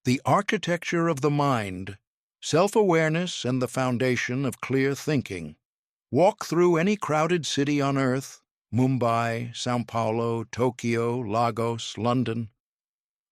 The Architecture of the Mind, Self-Awareness and the Foundation of Clear Thinking. Walk through any crowded city on Earth, Mumbai, São Paulo, Tokyo, Lagos, London,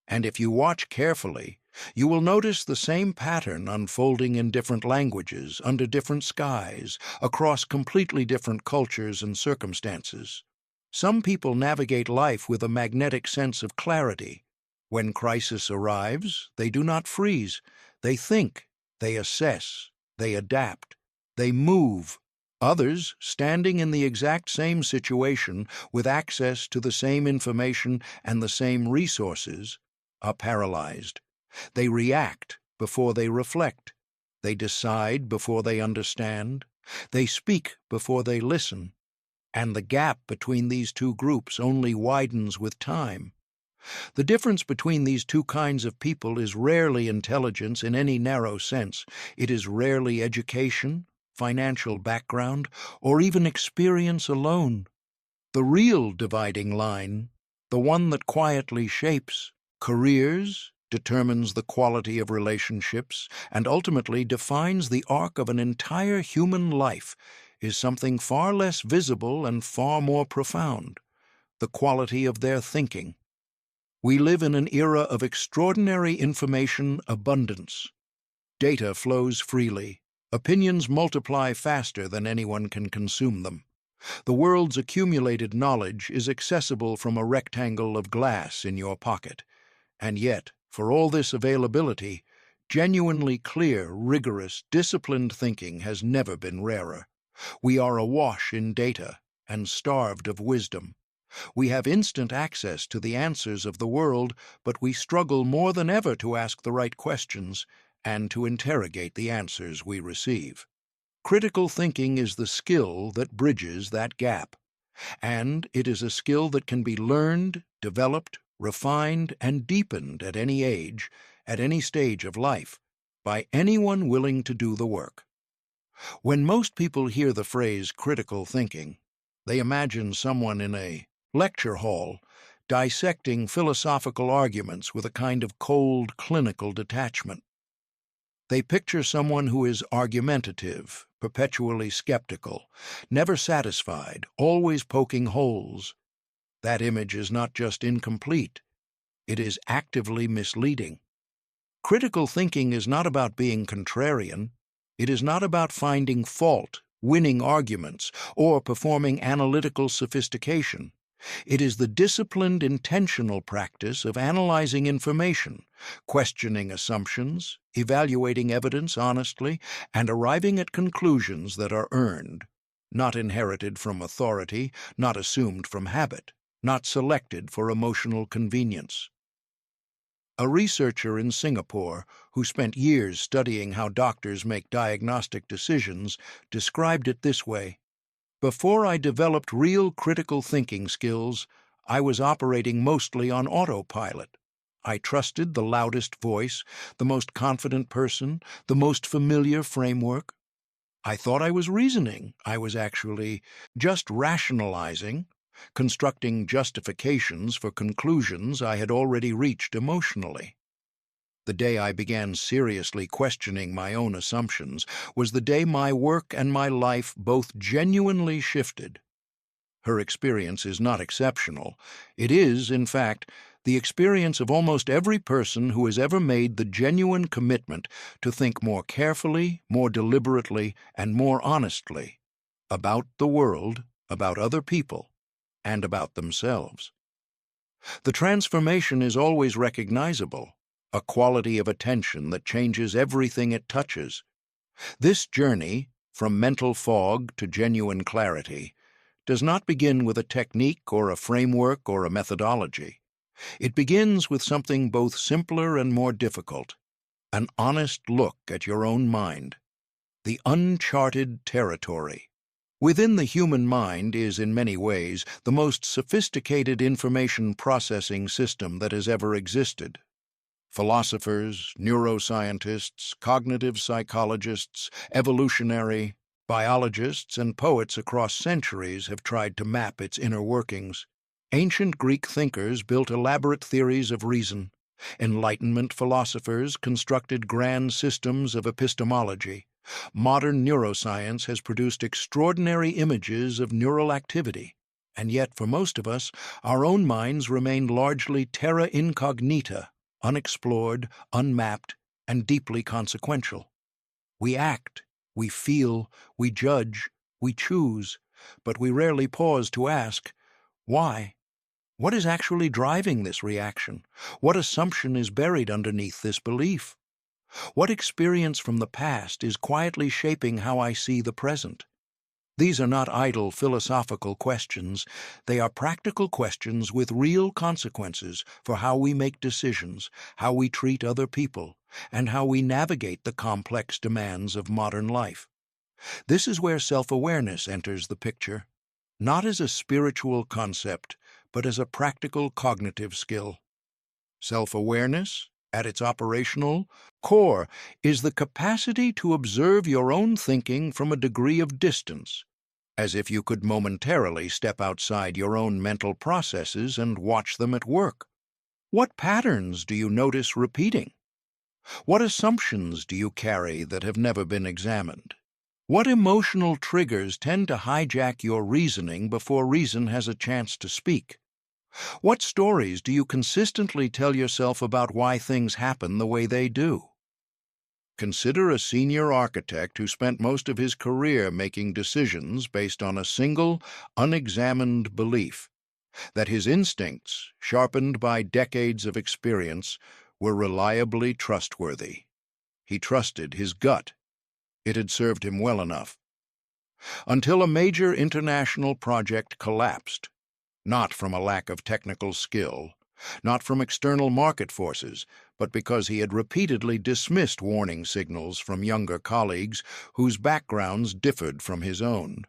and if you watch carefully, you will notice the same pattern unfolding in different languages, under different skies, across completely different cultures and circumstances. Some people navigate life with a magnetic sense of clarity. When crisis arrives, they do not freeze. They think, they assess, they adapt, they move. Others, standing in the exact same situation with access to the same information and the same resources, are paralyzed. They react before they reflect. They decide before they understand. They speak before they listen. And the gap between these two groups only widens with time. The difference between these two kinds of people is rarely intelligence in any narrow sense. It is rarely education, financial background, or even experience alone. The real dividing line, the one that quietly shapes careers, determines the quality of relationships, and ultimately defines the arc of an entire human life, is something far less visible and far more profound: the quality of their thinking. We live in an era of extraordinary information abundance. Data flows freely. Opinions multiply faster than anyone can consume them. The world's accumulated knowledge is accessible from a rectangle of glass in your pocket. And yet, for all this availability, genuinely clear, rigorous, disciplined thinking has never been rarer. We are awash in data and starved of wisdom. We have instant access to the answers of the world, but we struggle more than ever to ask the right questions and to interrogate the answers we receive. Critical thinking is the skill that bridges that gap, and it is a skill that can be learned, developed, refined, and deepened at any age, at any stage of life, by anyone willing to do the work. When most people hear the phrase critical thinking, they imagine someone in a lecture hall dissecting philosophical arguments with a kind of cold, clinical detachment. They picture someone who is argumentative, perpetually skeptical, never satisfied, always poking holes. That image is not just incomplete, it is actively misleading. Critical thinking is not about being contrarian. It is not about finding fault, winning arguments, or performing analytical sophistication. It is the disciplined, intentional practice of analyzing information, questioning assumptions, evaluating evidence honestly, and arriving at conclusions that are earned, not inherited from authority, not assumed from habit, not selected for emotional convenience. A researcher in Singapore, who spent years studying how doctors make diagnostic decisions, described it this way: "Before I developed real critical thinking skills, I was operating mostly on autopilot. I trusted the loudest voice, the most confident person, the most familiar framework. I thought I was reasoning. I was actually just rationalizing, constructing justifications for conclusions I had already reached emotionally. The day I began seriously questioning my own assumptions was the day my work and my life both genuinely shifted." Her experience is not exceptional. It is, in fact, the experience of almost every person who has ever made the genuine commitment to think more carefully, more deliberately, and more honestly about the world, about other people, and about themselves. The transformation is always recognizable, a quality of attention that changes everything it touches. This journey, from mental fog to genuine clarity, does not begin with a technique or a framework or a methodology. It begins with something both simpler and more difficult: an honest look at your own mind, the uncharted territory. Within the human mind is, in many ways, the most sophisticated information processing system that has ever existed. Philosophers, neuroscientists, cognitive psychologists, evolutionary biologists, and poets across centuries have tried to map its inner workings. Ancient Greek thinkers built elaborate theories of reason. Enlightenment philosophers constructed grand systems of epistemology. Modern neuroscience has produced extraordinary images of neural activity. And yet, for most of us, our own minds remain largely terra incognita, unexplored, unmapped, and deeply consequential. We act, we feel, we judge, we choose, but we rarely pause to ask, why? What is actually driving this reaction? What assumption is buried underneath this belief? What experience from the past is quietly shaping how I see the present? These are not idle philosophical questions. They are practical questions with real consequences for how we make decisions, how we treat other people, and how we navigate the complex demands of modern life. This is where self-awareness enters the picture, not as a spiritual concept, but as a practical cognitive skill. Self-awareness, at its operational core, is the capacity to observe your own thinking from a degree of distance, as if you could momentarily step outside your own mental processes and watch them at work. What patterns do you notice repeating? What assumptions do you carry that have never been examined? What emotional triggers tend to hijack your reasoning before reason has a chance to speak? What stories do you consistently tell yourself about why things happen the way they do? Consider a senior architect who spent most of his career making decisions based on a single, unexamined belief that his instincts, sharpened by decades of experience, were reliably trustworthy. He trusted his gut. It had served him well enough. Until a major international project collapsed, not from a lack of technical skill, not from external market forces, but because he had repeatedly dismissed warning signals from younger colleagues whose backgrounds differed from his own.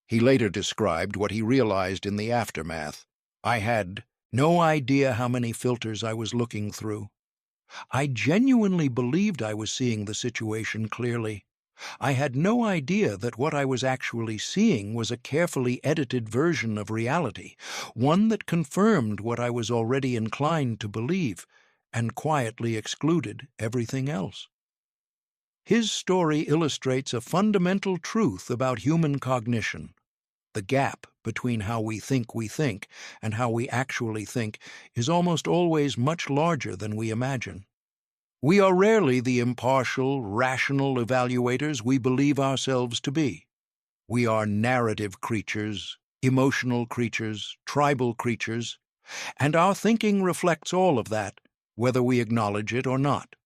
He later described what he realized in the aftermath. I had no idea how many filters I was looking through. I genuinely believed I was seeing the situation clearly. I had no idea that what I was actually seeing was a carefully edited version of reality, one that confirmed what I was already inclined to believe, and quietly excluded everything else. His story illustrates a fundamental truth about human cognition. The gap between how we think and how we actually think is almost always much larger than we imagine. We are rarely the impartial, rational evaluators we believe ourselves to be. We are narrative creatures, emotional creatures, tribal creatures, and our thinking reflects all of that, whether we acknowledge it or not.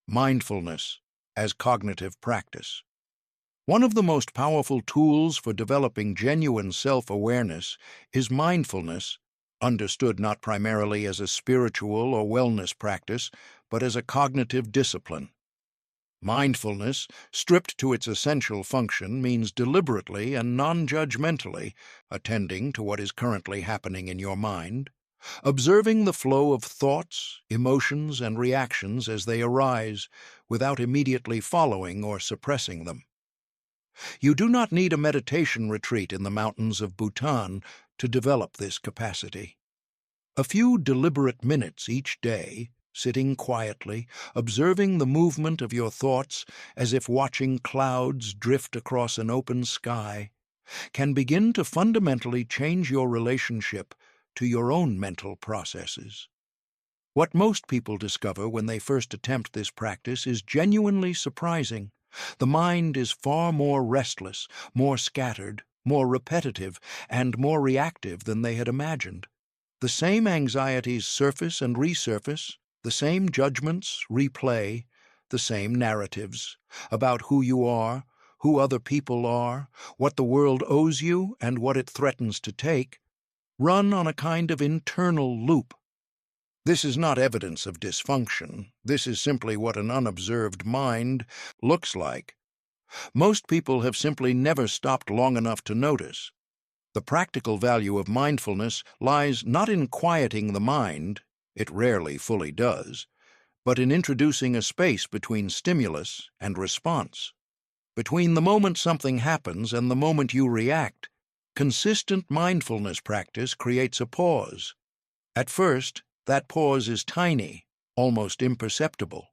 Mindfulness as cognitive practice. One of the most powerful tools for developing genuine self-awareness is mindfulness, understood not primarily as a spiritual or wellness practice, but as a cognitive discipline. Mindfulness, stripped to its essential function, means deliberately and non-judgmentally attending to what is currently happening in your mind, observing the flow of thoughts, emotions, and reactions as they arise, without immediately following or suppressing them. You do not need a meditation retreat in the mountains of Bhutan to develop this capacity. A few deliberate minutes each day, sitting quietly, observing the movement of your thoughts as if watching clouds drift across an open sky, can begin to fundamentally change your relationship to your own mental processes. What most people discover when they first attempt this practice is genuinely surprising. The mind is far more restless, more scattered, more repetitive, and more reactive than they had imagined. The same anxieties surface and resurface, the same judgments replay, the same narratives about who you are, who other people are, what the world owes you, and what it threatens to take, run on a kind of internal loop. This is not evidence of dysfunction. This is simply what an unobserved mind looks like. Most people have simply never stopped long enough to notice. The practical value of mindfulness lies not in quieting the mind, it rarely fully does, but in introducing a space between stimulus and response. Between the moment something happens and the moment you react, consistent mindfulness practice creates a pause. At first, that pause is tiny, almost imperceptible.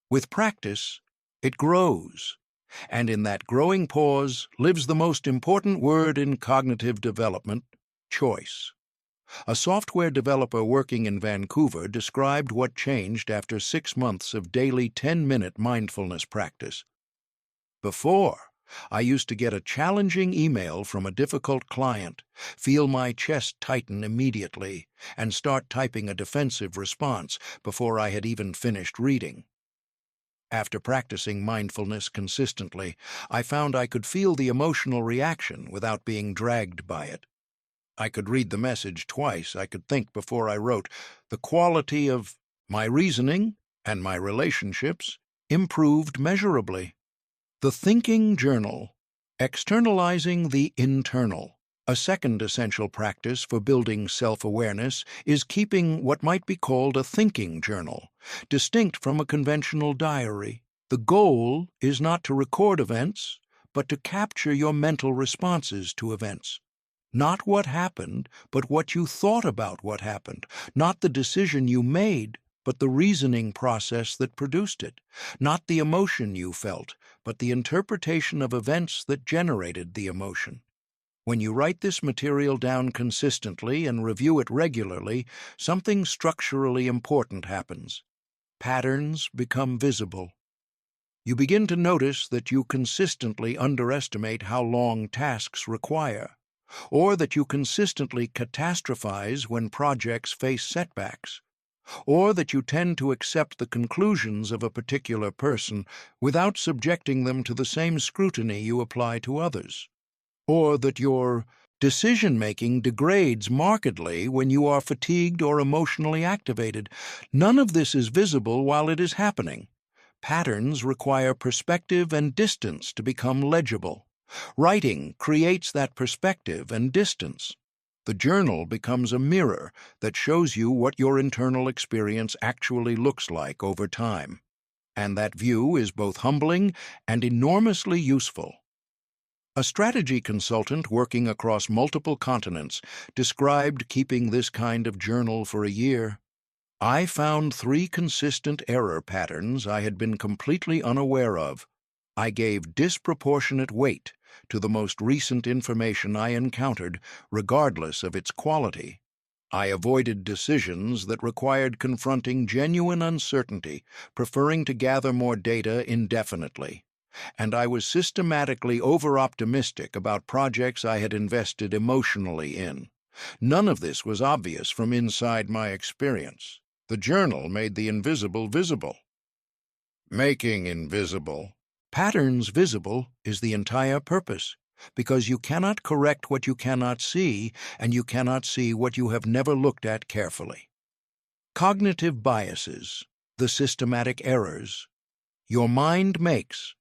With practice, it grows, and in that growing pause lives the most important word in cognitive development: choice. A software developer working in Vancouver described what changed after 6 months of daily 10-minute mindfulness practice. Before, I used to get a challenging email from a difficult client, feel my chest tighten immediately, and start typing a defensive response before I had even finished reading. After practicing mindfulness consistently, I found I could feel the emotional reaction without being dragged by it. I could read the message twice. I could think before I wrote. The quality of my reasoning and my relationships improved measurably. The Thinking Journal, externalizing the internal. A second essential practice for building self-awareness is keeping what might be called a thinking journal, distinct from a conventional diary. The goal is not to record events, but to capture your mental responses to events. Not what happened, but what you thought about what happened. Not the decision you made, but the reasoning process that produced it. Not the emotion you felt, but the interpretation of events that generated the emotion. When you write this material down consistently and review it regularly, something structurally important happens. Patterns become visible. You begin to notice that you consistently underestimate how long tasks require, or that you consistently catastrophize when projects face setbacks, or that you tend to accept the conclusions of a particular person without subjecting them to the same scrutiny you apply to others, or that your decision-making degrades markedly when you are fatigued or emotionally activated. None of this is visible while it is happening. Patterns require perspective and distance to become legible. Writing creates that perspective and distance. The journal becomes a mirror that shows you what your internal experience actually looks like over time. And that view is both humbling and enormously useful. A strategy consultant working across multiple continents described keeping this kind of journal for a year. I found 3 consistent error patterns I had been completely unaware of. I gave disproportionate weight to the most recent information I encountered, regardless of its quality. I avoided decisions that required confronting genuine uncertainty, preferring to gather more data indefinitely. And I was systematically over-optimistic about projects I had invested emotionally in. None of this was obvious from inside my experience. The journal made the invisible visible. Making invisible. Patterns visible is the entire purpose, because you cannot correct what you cannot see, and you cannot see what you have never looked at carefully. Cognitive biases, the systematic errors. Your mind makes.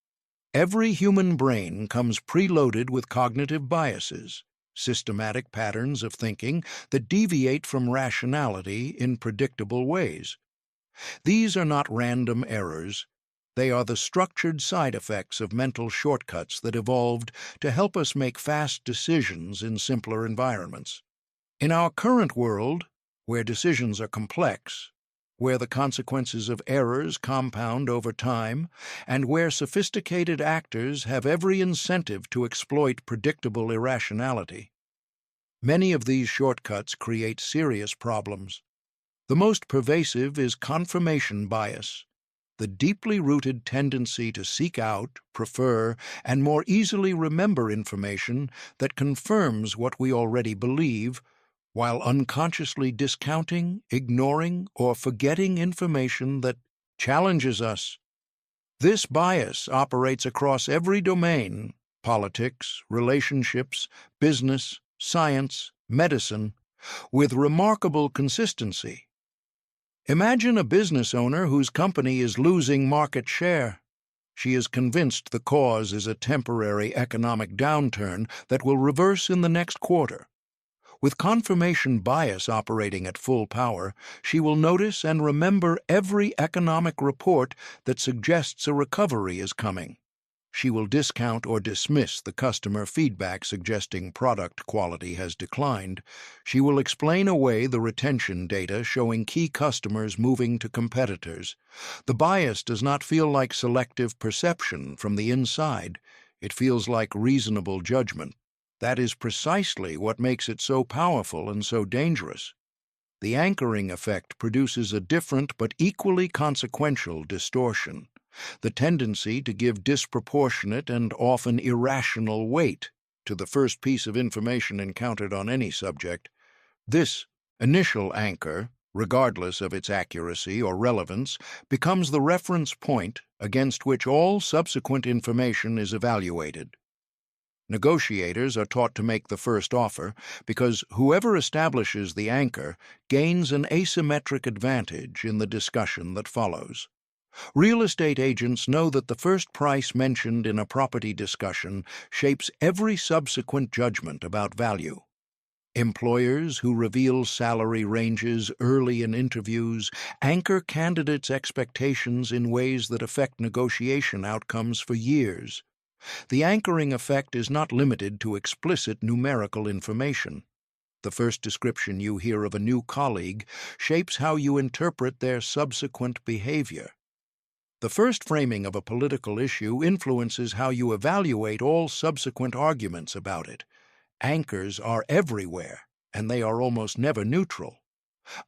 Every human brain comes preloaded with cognitive biases, systematic patterns of thinking that deviate from rationality in predictable ways. These are not random errors. They are the structured side effects of mental shortcuts that evolved to help us make fast decisions in simpler environments. In our current world, where decisions are complex, where the consequences of errors compound over time, and where sophisticated actors have every incentive to exploit predictable irrationality, many of these shortcuts create serious problems. The most pervasive is confirmation bias, the deeply rooted tendency to seek out, prefer, and more easily remember information that confirms what we already believe, while unconsciously discounting, ignoring, or forgetting information that challenges us. This bias operates across every domain: politics, relationships, business, science, medicine, with remarkable consistency. Imagine a business owner whose company is losing market share. She is convinced the cause is a temporary economic downturn that will reverse in the next quarter. With confirmation bias operating at full power, she will notice and remember every economic report that suggests a recovery is coming. She will discount or dismiss the customer feedback suggesting product quality has declined. She will explain away the retention data showing key customers moving to competitors. The bias does not feel like selective perception from the inside. It feels like reasonable judgment. That is precisely what makes it so powerful and so dangerous. The anchoring effect produces a different but equally consequential distortion, the tendency to give disproportionate and often irrational weight to the first piece of information encountered on any subject. This initial anchor, regardless of its accuracy or relevance, becomes the reference point against which all subsequent information is evaluated. Negotiators are taught to make the first offer because whoever establishes the anchor gains an asymmetric advantage in the discussion that follows. Real estate agents know that the first price mentioned in a property discussion shapes every subsequent judgment about value. Employers who reveal salary ranges early in interviews anchor candidates' expectations in ways that affect negotiation outcomes for years. The anchoring effect is not limited to explicit numerical information. The first description you hear of a new colleague shapes how you interpret their subsequent behavior. The first framing of a political issue influences how you evaluate all subsequent arguments about it. Anchors are everywhere, and they are almost never neutral.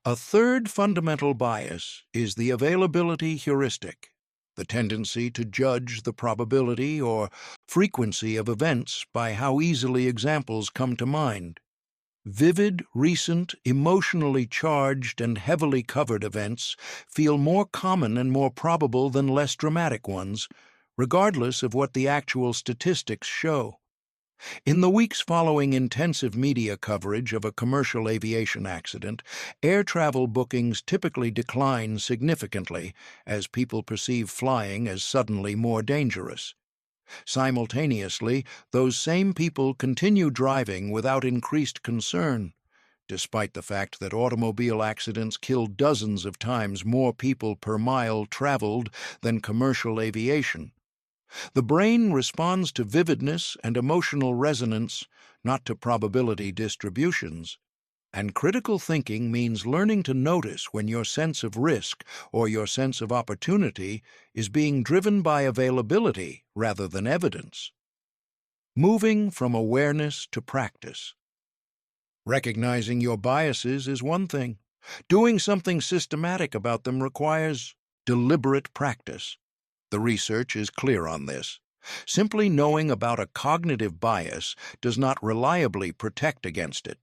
A third fundamental bias is the availability heuristic, the tendency to judge the probability or frequency of events by how easily examples come to mind. Vivid, recent, emotionally charged, and heavily covered events feel more common and more probable than less dramatic ones, regardless of what the actual statistics show. In the weeks following intensive media coverage of a commercial aviation accident, air travel bookings typically decline significantly as people perceive flying as suddenly more dangerous. Simultaneously, those same people continue driving without increased concern, despite the fact that automobile accidents kill dozens of times more people per mile traveled than commercial aviation. The brain responds to vividness and emotional resonance, not to probability distributions. And critical thinking means learning to notice when your sense of risk or your sense of opportunity is being driven by availability rather than evidence. Moving from awareness to practice. Recognizing your biases is one thing. Doing something systematic about them requires deliberate practice. The research is clear on this. Simply knowing about a cognitive bias does not reliably protect against it.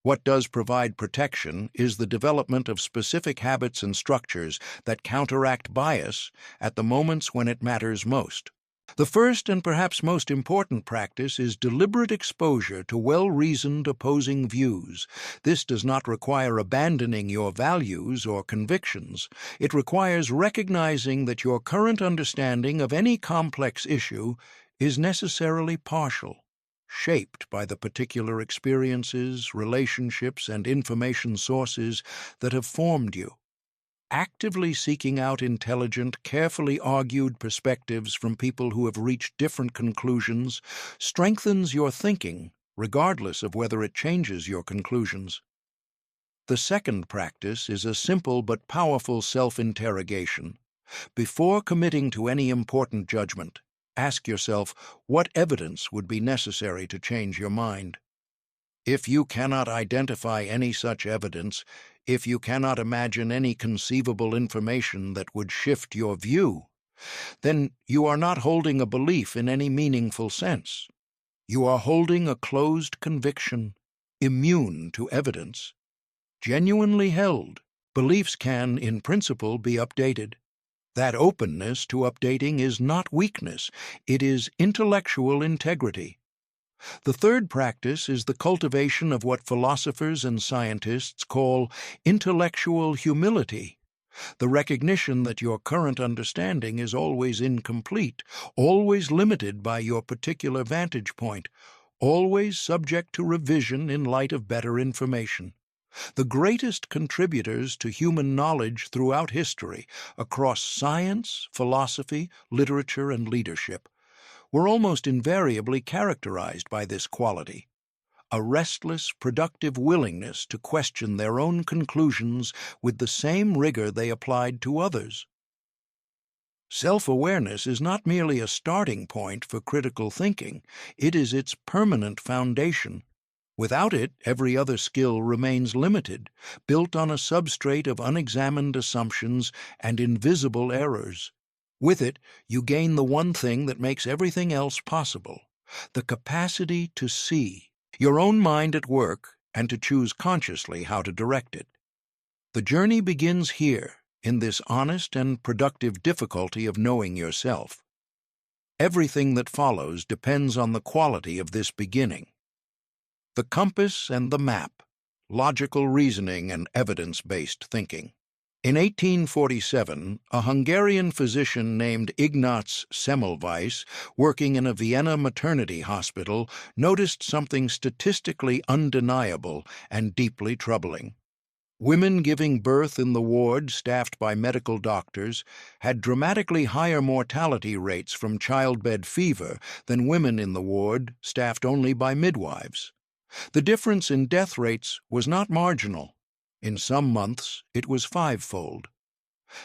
What does provide protection is the development of specific habits and structures that counteract bias at the moments when it matters most. The first and perhaps most important practice is deliberate exposure to well-reasoned opposing views. This does not require abandoning your values or convictions. It requires recognizing that your current understanding of any complex issue is necessarily partial, shaped by the particular experiences, relationships, and information sources that have formed you. Actively seeking out intelligent, carefully argued perspectives from people who have reached different conclusions strengthens your thinking, regardless of whether it changes your conclusions. The second practice is a simple but powerful self-interrogation. Before committing to any important judgment, ask yourself what evidence would be necessary to change your mind. If you cannot identify any such evidence, if you cannot imagine any conceivable information that would shift your view, then you are not holding a belief in any meaningful sense. You are holding a closed conviction, immune to evidence. Genuinely held, beliefs can, in principle, be updated. That openness to updating is not weakness, it is intellectual integrity. The third practice is the cultivation of what philosophers and scientists call intellectual humility, the recognition that your current understanding is always incomplete, always limited by your particular vantage point, always subject to revision in light of better information. The greatest contributors to human knowledge throughout history, across science, philosophy, literature, and leadership, were almost invariably characterized by this quality: a restless, productive willingness to question their own conclusions with the same rigor they applied to others. Self-awareness is not merely a starting point for critical thinking, it is its permanent foundation. Without it, every other skill remains limited, built on a substrate of unexamined assumptions and invisible errors. With it, you gain the one thing that makes everything else possible: the capacity to see your own mind at work and to choose consciously how to direct it. The journey begins here, in this honest and productive difficulty of knowing yourself. Everything that follows depends on the quality of this beginning. The compass and the map, logical reasoning and evidence-based thinking. In 1847, a Hungarian physician named Ignaz Semmelweis, working in a Vienna maternity hospital, noticed something statistically undeniable and deeply troubling. Women giving birth in the ward staffed by medical doctors had dramatically higher mortality rates from childbed fever than women in the ward staffed only by midwives. The difference in death rates was not marginal. In some months, it was fivefold.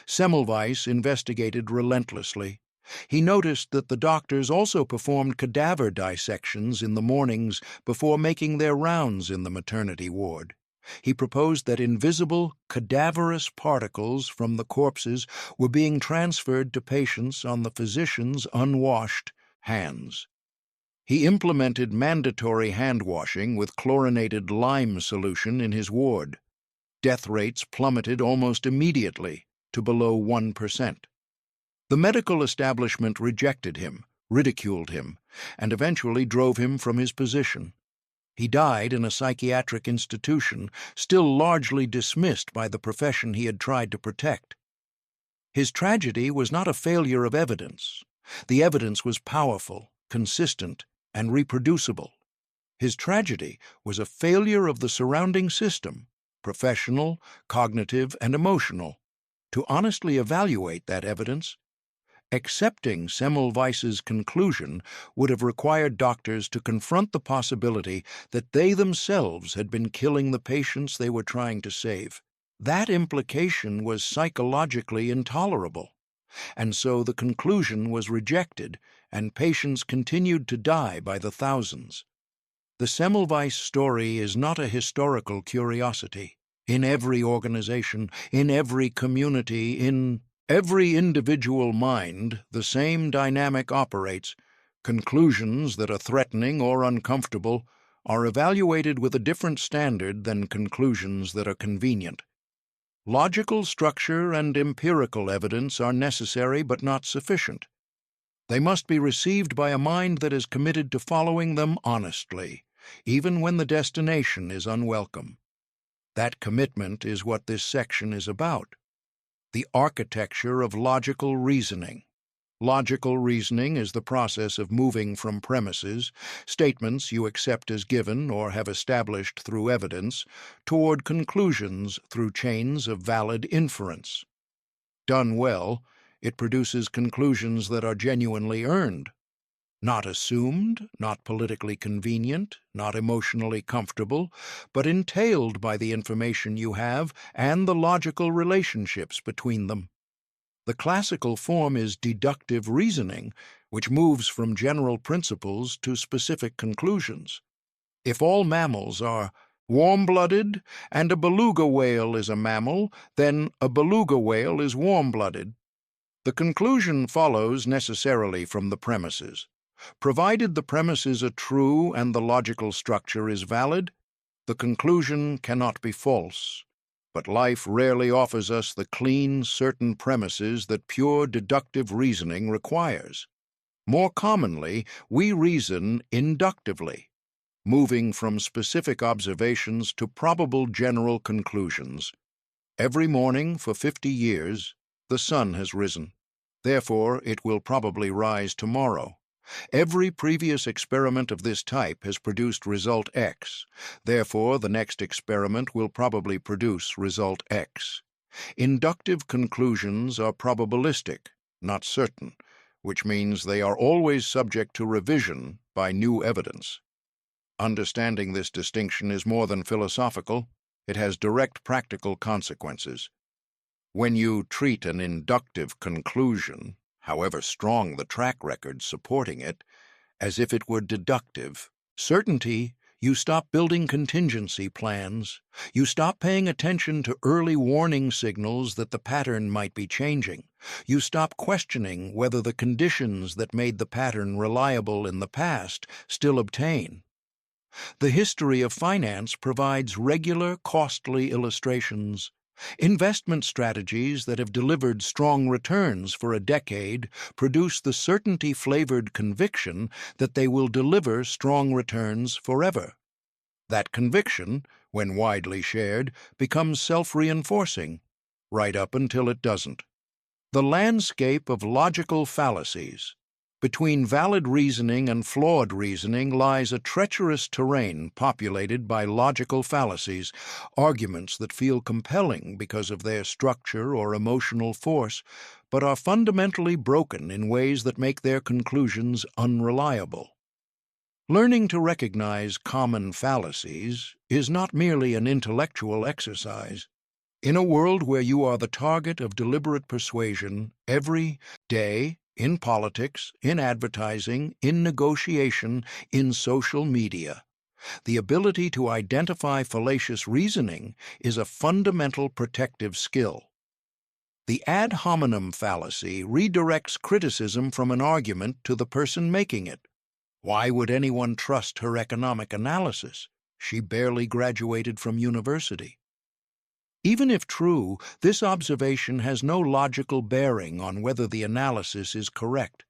Semmelweis investigated relentlessly. He noticed that the doctors also performed cadaver dissections in the mornings before making their rounds in the maternity ward. He proposed that invisible, cadaverous particles from the corpses were being transferred to patients on the physician's unwashed hands. He implemented mandatory hand-washing with chlorinated lime solution in his ward. Death rates plummeted almost immediately to below 1%. The medical establishment rejected him, ridiculed him, and eventually drove him from his position. He died in a psychiatric institution, still largely dismissed by the profession he had tried to protect. His tragedy was not a failure of evidence. The evidence was powerful, consistent, and reproducible. His tragedy was a failure of the surrounding system, professional, cognitive, and emotional, to honestly evaluate that evidence. Accepting Semmelweis's conclusion would have required doctors to confront the possibility that they themselves had been killing the patients they were trying to save. That implication was psychologically intolerable, and so the conclusion was rejected, and patients continued to die by the thousands. The Semmelweis story is not a historical curiosity. In every organization, in every community, in every individual mind, the same dynamic operates. Conclusions that are threatening or uncomfortable are evaluated with a different standard than conclusions that are convenient. Logical structure and empirical evidence are necessary but not sufficient. They must be received by a mind that is committed to following them honestly, even when the destination is unwelcome. That commitment is what this section is about. The architecture of logical reasoning. Logical reasoning is the process of moving from premises, statements you accept as given or have established through evidence, toward conclusions through chains of valid inference. Done well, it produces conclusions that are genuinely earned. Not assumed, not politically convenient, not emotionally comfortable, but entailed by the information you have and the logical relationships between them. The classical form is deductive reasoning, which moves from general principles to specific conclusions. If all mammals are warm-blooded and a beluga whale is a mammal, then a beluga whale is warm-blooded. The conclusion follows necessarily from the premises. Provided the premises are true and the logical structure is valid, the conclusion cannot be false. But life rarely offers us the clean, certain premises that pure deductive reasoning requires. More commonly, we reason inductively, moving from specific observations to probable general conclusions. Every morning for 50 years, the sun has risen. Therefore, it will probably rise tomorrow. Every previous experiment of this type has produced result X. Therefore, the next experiment will probably produce result X. Inductive conclusions are probabilistic, not certain, which means they are always subject to revision by new evidence. Understanding this distinction is more than philosophical. It has direct practical consequences. When you treat an inductive conclusion, however strong the track record supporting it, as if it were deductive certainty, you stop building contingency plans. You stop paying attention to early warning signals that the pattern might be changing. You stop questioning whether the conditions that made the pattern reliable in the past still obtain. The history of finance provides regular, costly illustrations. Investment strategies that have delivered strong returns for a decade produce the certainty-flavored conviction that they will deliver strong returns forever. That conviction, when widely shared, becomes self-reinforcing, right up until it doesn't. The landscape of logical fallacies. Between valid reasoning and flawed reasoning lies a treacherous terrain populated by logical fallacies, arguments that feel compelling because of their structure or emotional force, but are fundamentally broken in ways that make their conclusions unreliable. Learning to recognize common fallacies is not merely an intellectual exercise. In a world where you are the target of deliberate persuasion every day, in politics, in advertising, in negotiation, in social media, the ability to identify fallacious reasoning is a fundamental protective skill. The ad hominem fallacy redirects criticism from an argument to the person making it. Why would anyone trust her economic analysis? She barely graduated from university. Even if true, this observation has no logical bearing on whether the analysis is correct.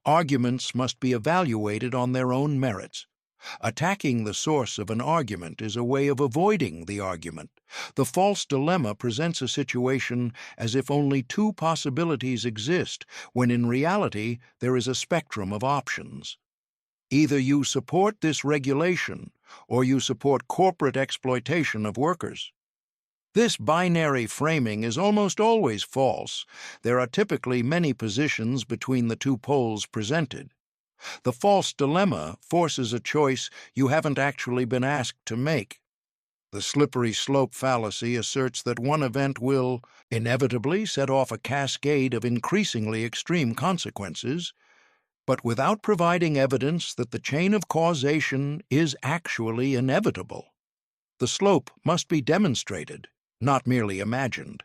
Arguments must be evaluated on their own merits. Attacking the source of an argument is a way of avoiding the argument. The false dilemma presents a situation as if only two possibilities exist, when in reality there is a spectrum of options. Either you support this regulation, or you support corporate exploitation of workers. This binary framing is almost always false. There are typically many positions between the two poles presented. The false dilemma forces a choice you haven't actually been asked to make. The slippery slope fallacy asserts that one event will inevitably set off a cascade of increasingly extreme consequences, but without providing evidence that the chain of causation is actually inevitable. The slope must be demonstrated, not merely imagined.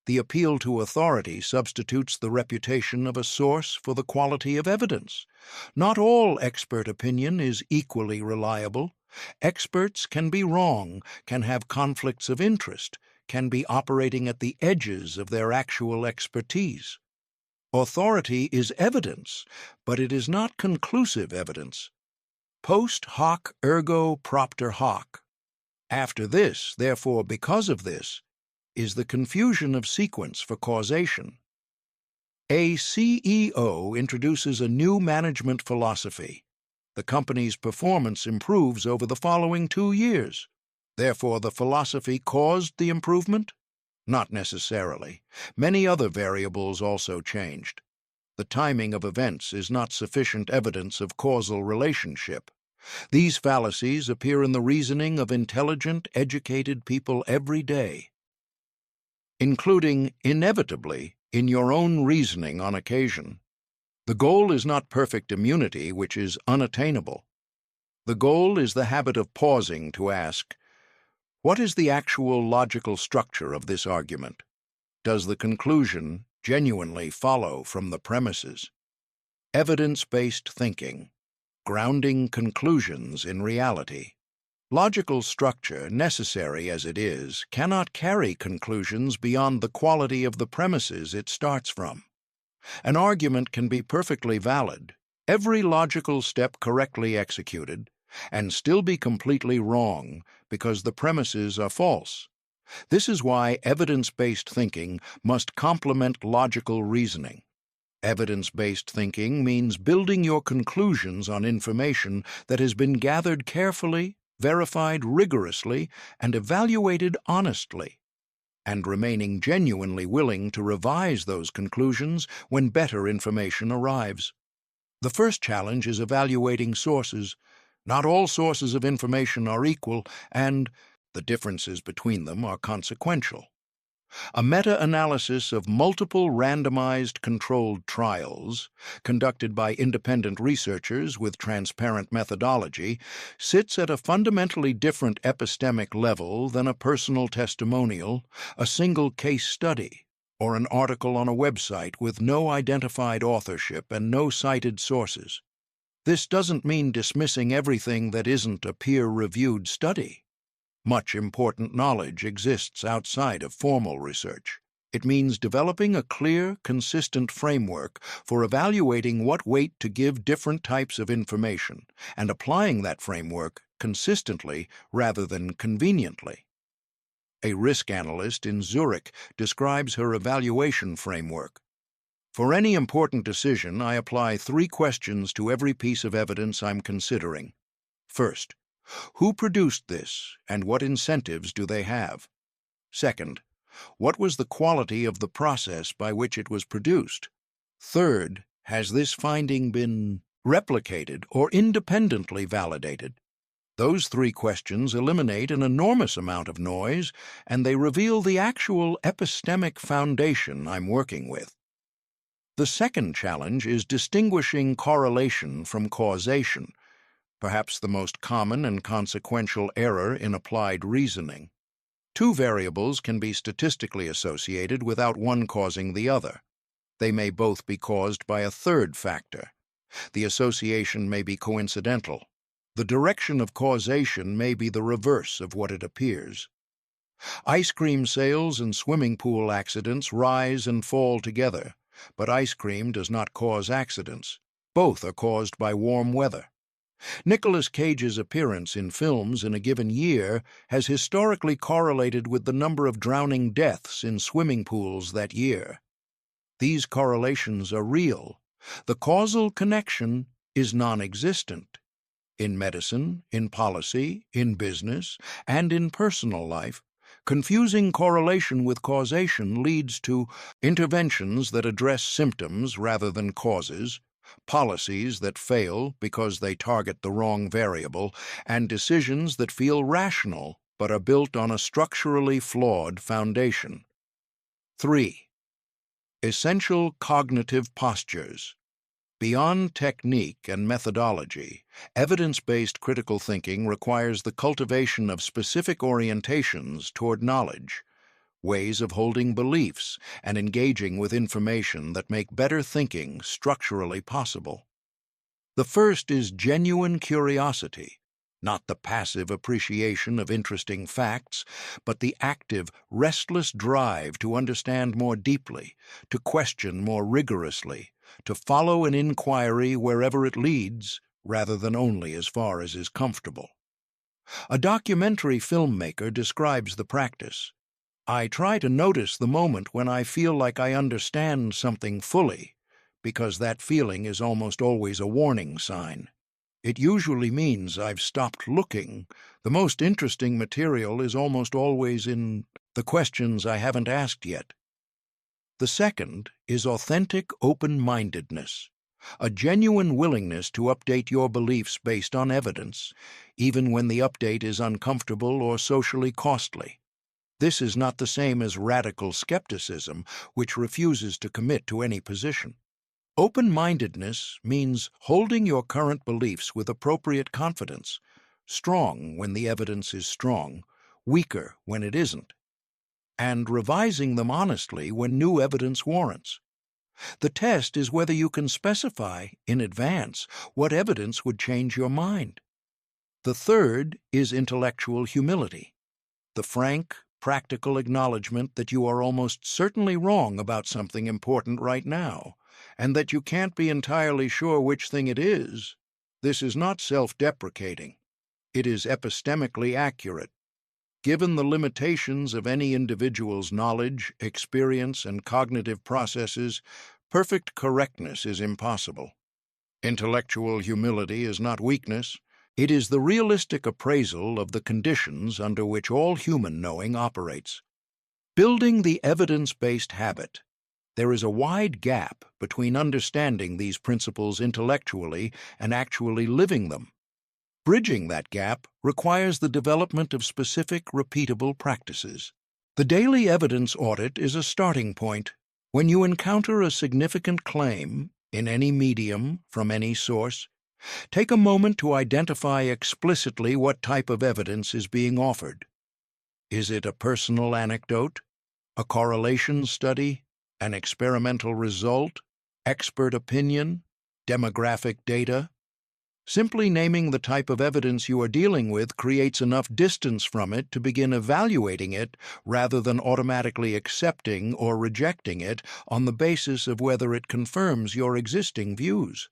The appeal to authority substitutes the reputation of a source for the quality of evidence. Not all expert opinion is equally reliable. Experts can be wrong, can have conflicts of interest, can be operating at the edges of their actual expertise. Authority is evidence, but it is not conclusive evidence. Post hoc ergo propter hoc. After this, therefore because of this, is the confusion of sequence for causation. A CEO introduces a new management philosophy. The company's performance improves over the following 2 years. Therefore, the philosophy caused the improvement? Not necessarily. Many other variables also changed. The timing of events is not sufficient evidence of causal relationship. These fallacies appear in the reasoning of intelligent, educated people every day, including, inevitably, in your own reasoning on occasion. The goal is not perfect immunity, which is unattainable. The goal is the habit of pausing to ask, what is the actual logical structure of this argument? Does the conclusion genuinely follow from the premises? Evidence-based thinking. Grounding conclusions in reality. Logical structure, necessary as it is, cannot carry conclusions beyond the quality of the premises it starts from. An argument can be perfectly valid, every logical step correctly executed, and still be completely wrong because the premises are false. This is why evidence-based thinking must complement logical reasoning. Evidence-based thinking means building your conclusions on information that has been gathered carefully, verified rigorously, and evaluated honestly. and remaining genuinely willing to revise those conclusions when better information arrives. The first challenge is evaluating sources. Not all sources of information are equal, and the differences between them are consequential. A meta-analysis of multiple randomized controlled trials, conducted by independent researchers with transparent methodology, sits at a fundamentally different epistemic level than a personal testimonial, a single case study, or an article on a website with no identified authorship and no cited sources. This doesn't mean dismissing everything that isn't a peer-reviewed study. Much important knowledge exists outside of formal research. It means developing a clear, consistent framework for evaluating what weight to give different types of information and applying that framework consistently rather than conveniently. A risk analyst in Zurich describes her evaluation framework. For any important decision, I apply 3 questions to every piece of evidence I'm considering. First, who produced this, and what incentives do they have? Second, what was the quality of the process by which it was produced? Third, has this finding been replicated or independently validated? Those 3 questions eliminate an enormous amount of noise, and they reveal the actual epistemic foundation I'm working with. The second challenge is distinguishing correlation from causation, perhaps the most common and consequential error in applied reasoning. 2 variables can be statistically associated without one causing the other. They may both be caused by a third factor. The association may be coincidental. The direction of causation may be the reverse of what it appears. Ice cream sales and swimming pool accidents rise and fall together, but ice cream does not cause accidents. Both are caused by warm weather. Nicolas Cage's appearance in films in a given year has historically correlated with the number of drowning deaths in swimming pools that year. These correlations are real. The causal connection is non-existent. In medicine, in policy, in business, and in personal life, confusing correlation with causation leads to interventions that address symptoms rather than causes, policies that fail because they target the wrong variable, and decisions that feel rational but are built on a structurally flawed foundation. 3. Essential cognitive postures. Beyond technique and methodology, evidence-based critical thinking requires the cultivation of specific orientations toward knowledge, ways of holding beliefs and engaging with information that make better thinking structurally possible. The first is genuine curiosity, not the passive appreciation of interesting facts, but the active, restless drive to understand more deeply, to question more rigorously, to follow an inquiry wherever it leads, rather than only as far as is comfortable. A documentary filmmaker describes the practice. I try to notice the moment when I feel like I understand something fully, because that feeling is almost always a warning sign. It usually means I've stopped looking. The most interesting material is almost always in the questions I haven't asked yet. The second is authentic open-mindedness, a genuine willingness to update your beliefs based on evidence, even when the update is uncomfortable or socially costly. This is not the same as radical skepticism, which refuses to commit to any position. Open-mindedness means holding your current beliefs with appropriate confidence, strong when the evidence is strong, weaker when it isn't, and revising them honestly when new evidence warrants. The test is whether you can specify, in advance, what evidence would change your mind. The third is intellectual humility, the frank, practical acknowledgement that you are almost certainly wrong about something important right now, and that you can't be entirely sure which thing it is. This is not self-deprecating. It is epistemically accurate. Given the limitations of any individual's knowledge, experience, and cognitive processes, perfect correctness is impossible. Intellectual humility is not weakness. It is the realistic appraisal of the conditions under which all human knowing operates. Building the evidence-based habit. There is a wide gap between understanding these principles intellectually and actually living them. Bridging that gap requires the development of specific, repeatable practices. The daily evidence audit is a starting point. When you encounter a significant claim, in any medium, from any source, take a moment to identify explicitly what type of evidence is being offered. Is it a personal anecdote, a correlation study, an experimental result, expert opinion, demographic data? Simply naming the type of evidence you are dealing with creates enough distance from it to begin evaluating it rather than automatically accepting or rejecting it on the basis of whether it confirms your existing views.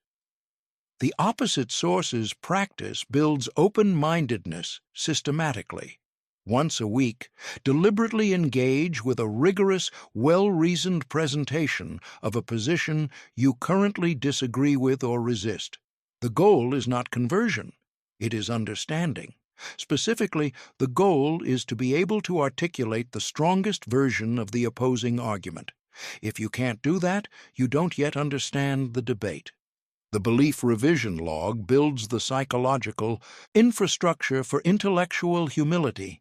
The opposite sources practice builds open-mindedness systematically. Once a week, deliberately engage with a rigorous, well-reasoned presentation of a position you currently disagree with or resist. The goal is not conversion, it is understanding. Specifically, the goal is to be able to articulate the strongest version of the opposing argument. If you can't do that, you don't yet understand the debate. The belief revision log builds the psychological infrastructure for intellectual humility.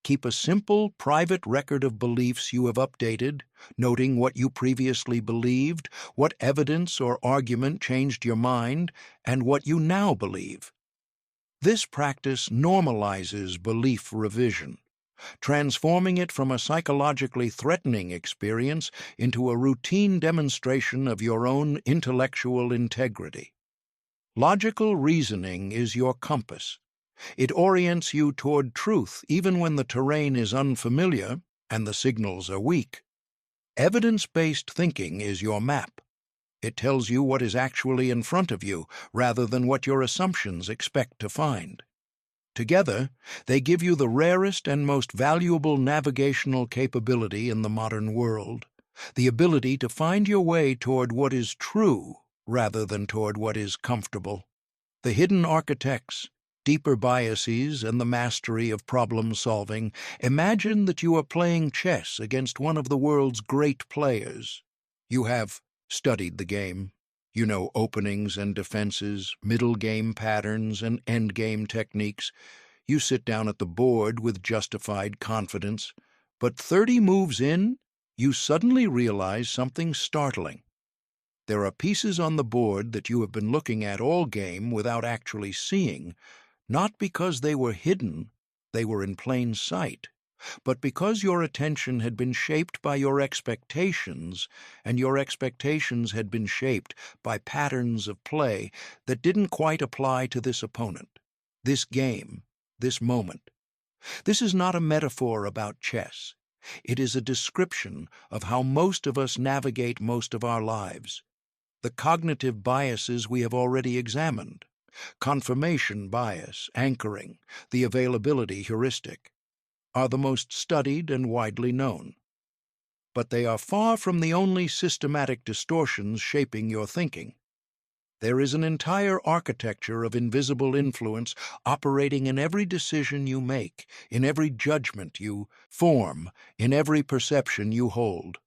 Keep a simple, private record of beliefs you have updated, noting what you previously believed, what evidence or argument changed your mind, and what you now believe. This practice normalizes belief revision, transforming it from a psychologically threatening experience into a routine demonstration of your own intellectual integrity. Logical reasoning is your compass. It orients you toward truth even when the terrain is unfamiliar and the signals are weak. Evidence-based thinking is your map. It tells you what is actually in front of you rather than what your assumptions expect to find. Together, they give you the rarest and most valuable navigational capability in the modern world, the ability to find your way toward what is true rather than toward what is comfortable. The hidden architects, deeper biases, and the mastery of problem-solving, imagine that you are playing chess against one of the world's great players. You have studied the game. You know openings and defenses, middle game patterns, and end game techniques. You sit down at the board with justified confidence. But 30 moves in, you suddenly realize something startling. There are pieces on the board that you have been looking at all game without actually seeing, not because they were hidden, they were in plain sight, but because your attention had been shaped by your expectations, and your expectations had been shaped by patterns of play that didn't quite apply to this opponent, this game, this moment. This is not a metaphor about chess. It is a description of how most of us navigate most of our lives. The cognitive biases we have already examined. Confirmation bias, anchoring, the availability heuristic, are the most studied and widely known. But they are far from the only systematic distortions shaping your thinking. There is an entire architecture of invisible influence operating in every decision you make, in every judgment you form, in every perception you hold.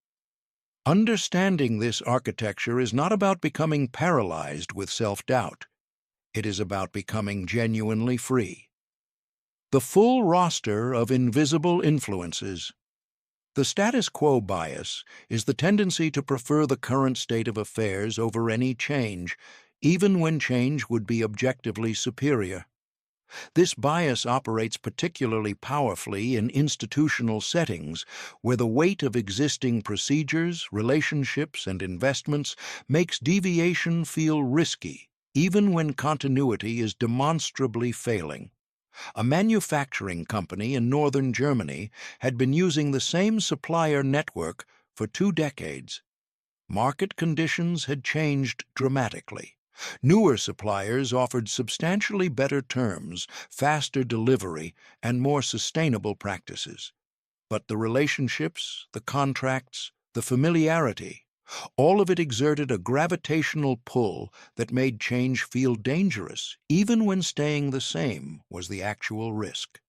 Understanding this architecture is not about becoming paralyzed with self-doubt. It is about becoming genuinely free. The full roster of invisible influences. The status quo bias is the tendency to prefer the current state of affairs over any change, even when change would be objectively superior. This bias operates particularly powerfully in institutional settings where the weight of existing procedures, relationships, and investments makes deviation feel risky, even when continuity is demonstrably failing. A manufacturing company in northern Germany had been using the same supplier network for 2 decades. Market conditions had changed dramatically. Newer suppliers offered substantially better terms, faster delivery, and more sustainable practices. But the relationships, the contracts, the familiarity, all of it exerted a gravitational pull that made change feel dangerous, even when staying the same was the actual risk.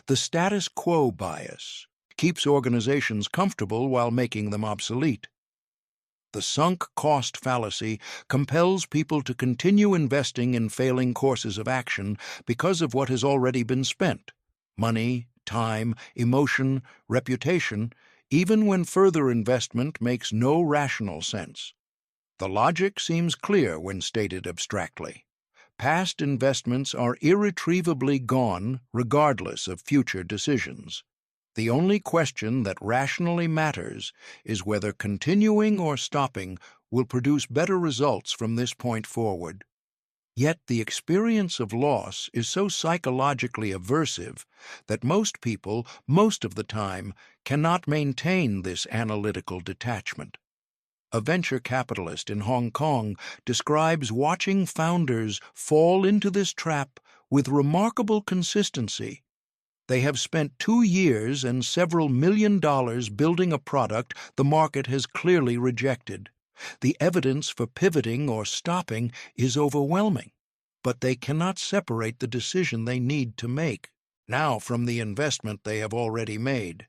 The status quo bias. keeps organizations comfortable while making them obsolete. The sunk cost fallacy compels people to continue investing in failing courses of action because of what has already been spent: money, time, emotion, reputation, even when further investment makes no rational sense. The logic seems clear when stated abstractly. Past investments are irretrievably gone regardless of future decisions. The only question that rationally matters is whether continuing or stopping will produce better results from this point forward. Yet the experience of loss is so psychologically aversive that most people, most of the time, cannot maintain this analytical detachment. A venture capitalist in Hong Kong describes watching founders fall into this trap with remarkable consistency. They have spent 2 years and several $million building a product the market has clearly rejected. The evidence for pivoting or stopping is overwhelming, but they cannot separate the decision they need to make now from the investment they have already made.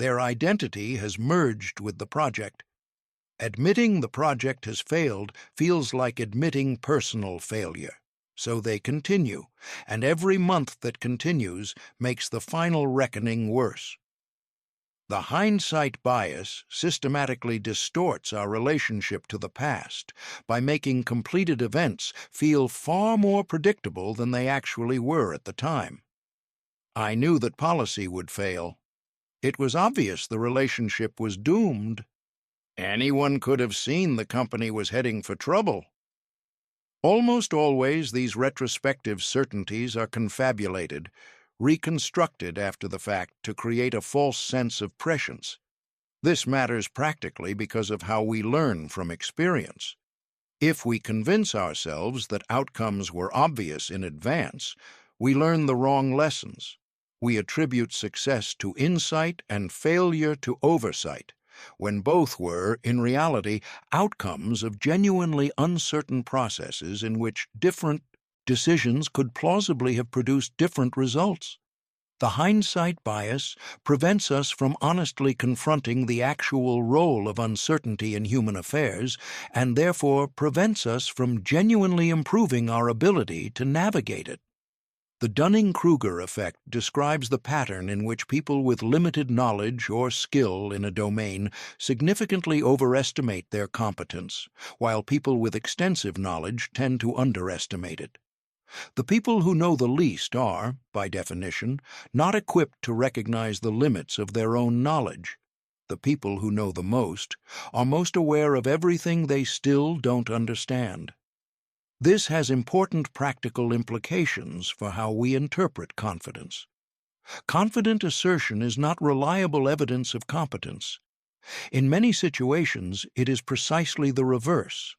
Their identity has merged with the project. Admitting the project has failed feels like admitting personal failure. So they continue, and every month that continues makes the final reckoning worse. The hindsight bias systematically distorts our relationship to the past by making completed events feel far more predictable than they actually were at the time. I knew that policy would fail. It was obvious the relationship was doomed. Anyone could have seen the company was heading for trouble. Almost always these retrospective certainties are confabulated, reconstructed after the fact to create a false sense of prescience. This matters practically because of how we learn from experience. If we convince ourselves that outcomes were obvious in advance, we learn the wrong lessons. We attribute success to insight and failure to oversight, when both were, in reality, outcomes of genuinely uncertain processes in which different decisions could plausibly have produced different results. The hindsight bias prevents us from honestly confronting the actual role of uncertainty in human affairs, and therefore prevents us from genuinely improving our ability to navigate it. The Dunning-Kruger effect describes the pattern in which people with limited knowledge or skill in a domain significantly overestimate their competence, while people with extensive knowledge tend to underestimate it. The people who know the least are, by definition, not equipped to recognize the limits of their own knowledge. The people who know the most are most aware of everything they still don't understand. This has important practical implications for how we interpret confidence. Confident assertion is not reliable evidence of competence. In many situations, it is precisely the reverse.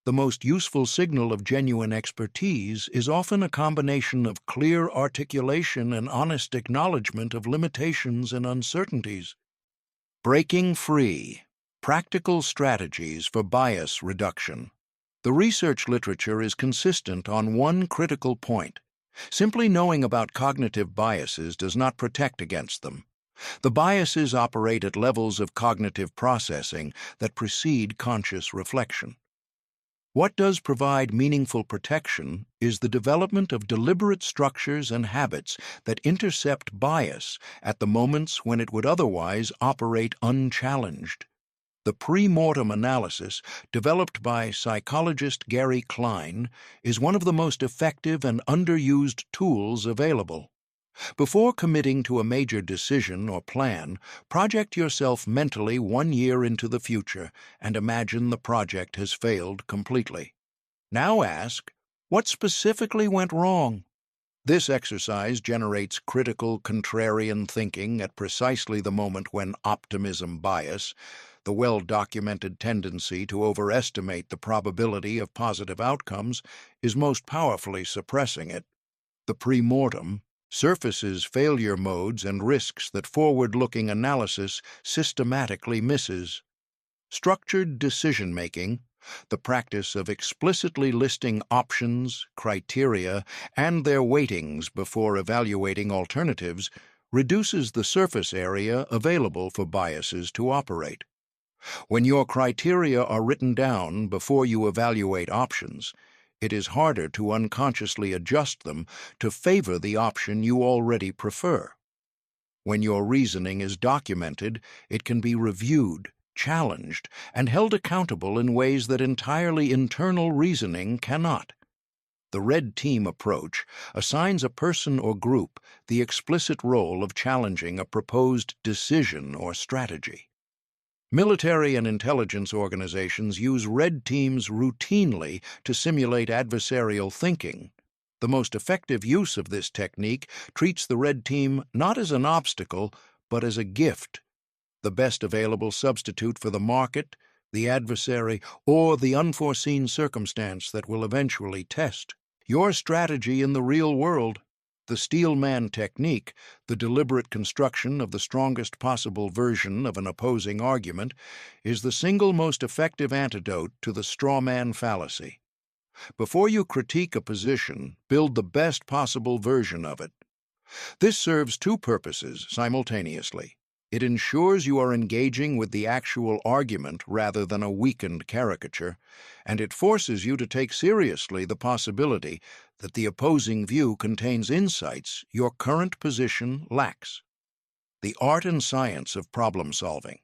The most useful signal of genuine expertise is often a combination of clear articulation and honest acknowledgement of limitations and uncertainties. Breaking free. Practical strategies for bias reduction. The research literature is consistent on one critical point. Simply knowing about cognitive biases does not protect against them. The biases operate at levels of cognitive processing that precede conscious reflection. What does provide meaningful protection is the development of deliberate structures and habits that intercept bias at the moments when it would otherwise operate unchallenged. The pre-mortem analysis, developed by psychologist Gary Klein, is one of the most effective and underused tools available. Before committing to a major decision or plan, project yourself mentally 1 year into the future and imagine the project has failed completely. Now ask, what specifically went wrong? This exercise generates critical, contrarian thinking at precisely the moment when optimism bias, the well-documented tendency to overestimate the probability of positive outcomes, is most powerfully suppressing it. The pre-mortem surfaces failure modes and risks that forward-looking analysis systematically misses. Structured decision-making, the practice of explicitly listing options, criteria, and their weightings before evaluating alternatives, reduces the surface area available for biases to operate. When your criteria are written down before you evaluate options, it is harder to unconsciously adjust them to favor the option you already prefer. When your reasoning is documented, it can be reviewed, challenged, and held accountable in ways that entirely internal reasoning cannot. The red team approach assigns a person or group the explicit role of challenging a proposed decision or strategy. Military and intelligence organizations use red teams routinely to simulate adversarial thinking. The most effective use of this technique treats the red team not as an obstacle, but as a gift, the best available substitute for the market, the adversary, or the unforeseen circumstance that will eventually test your strategy in the real world. The steelman technique, the deliberate construction of the strongest possible version of an opposing argument, is the single most effective antidote to the strawman fallacy. Before you critique a position, build the best possible version of it. This serves two purposes simultaneously. It ensures you are engaging with the actual argument rather than a weakened caricature, and it forces you to take seriously the possibility that the opposing view contains insights your current position lacks. The art and science of problem solving.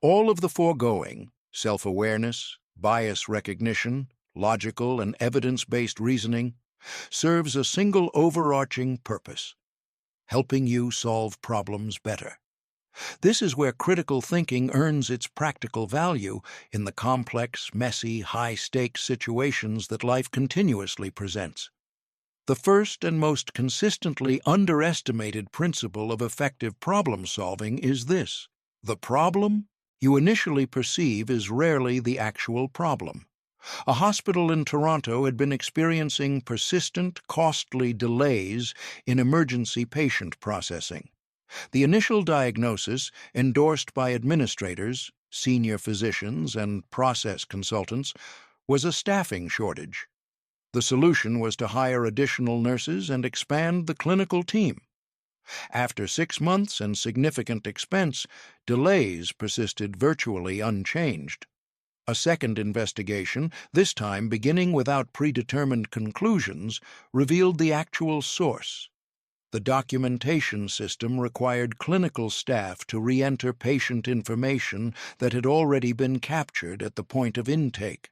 All of the foregoing, self-awareness, bias recognition, logical and evidence-based reasoning, serves a single overarching purpose: helping you solve problems better. This is where critical thinking earns its practical value in the complex, messy, high-stakes situations that life continuously presents. The first and most consistently underestimated principle of effective problem-solving is this: the problem you initially perceive is rarely the actual problem. A hospital in Toronto had been experiencing persistent, costly delays in emergency patient processing. The initial diagnosis, endorsed by administrators, senior physicians, and process consultants, was a staffing shortage. The solution was to hire additional nurses and expand the clinical team. After 6 months and significant expense, delays persisted virtually unchanged. A second investigation, this time beginning without predetermined conclusions, revealed the actual source. The documentation system required clinical staff to re-enter patient information that had already been captured at the point of intake.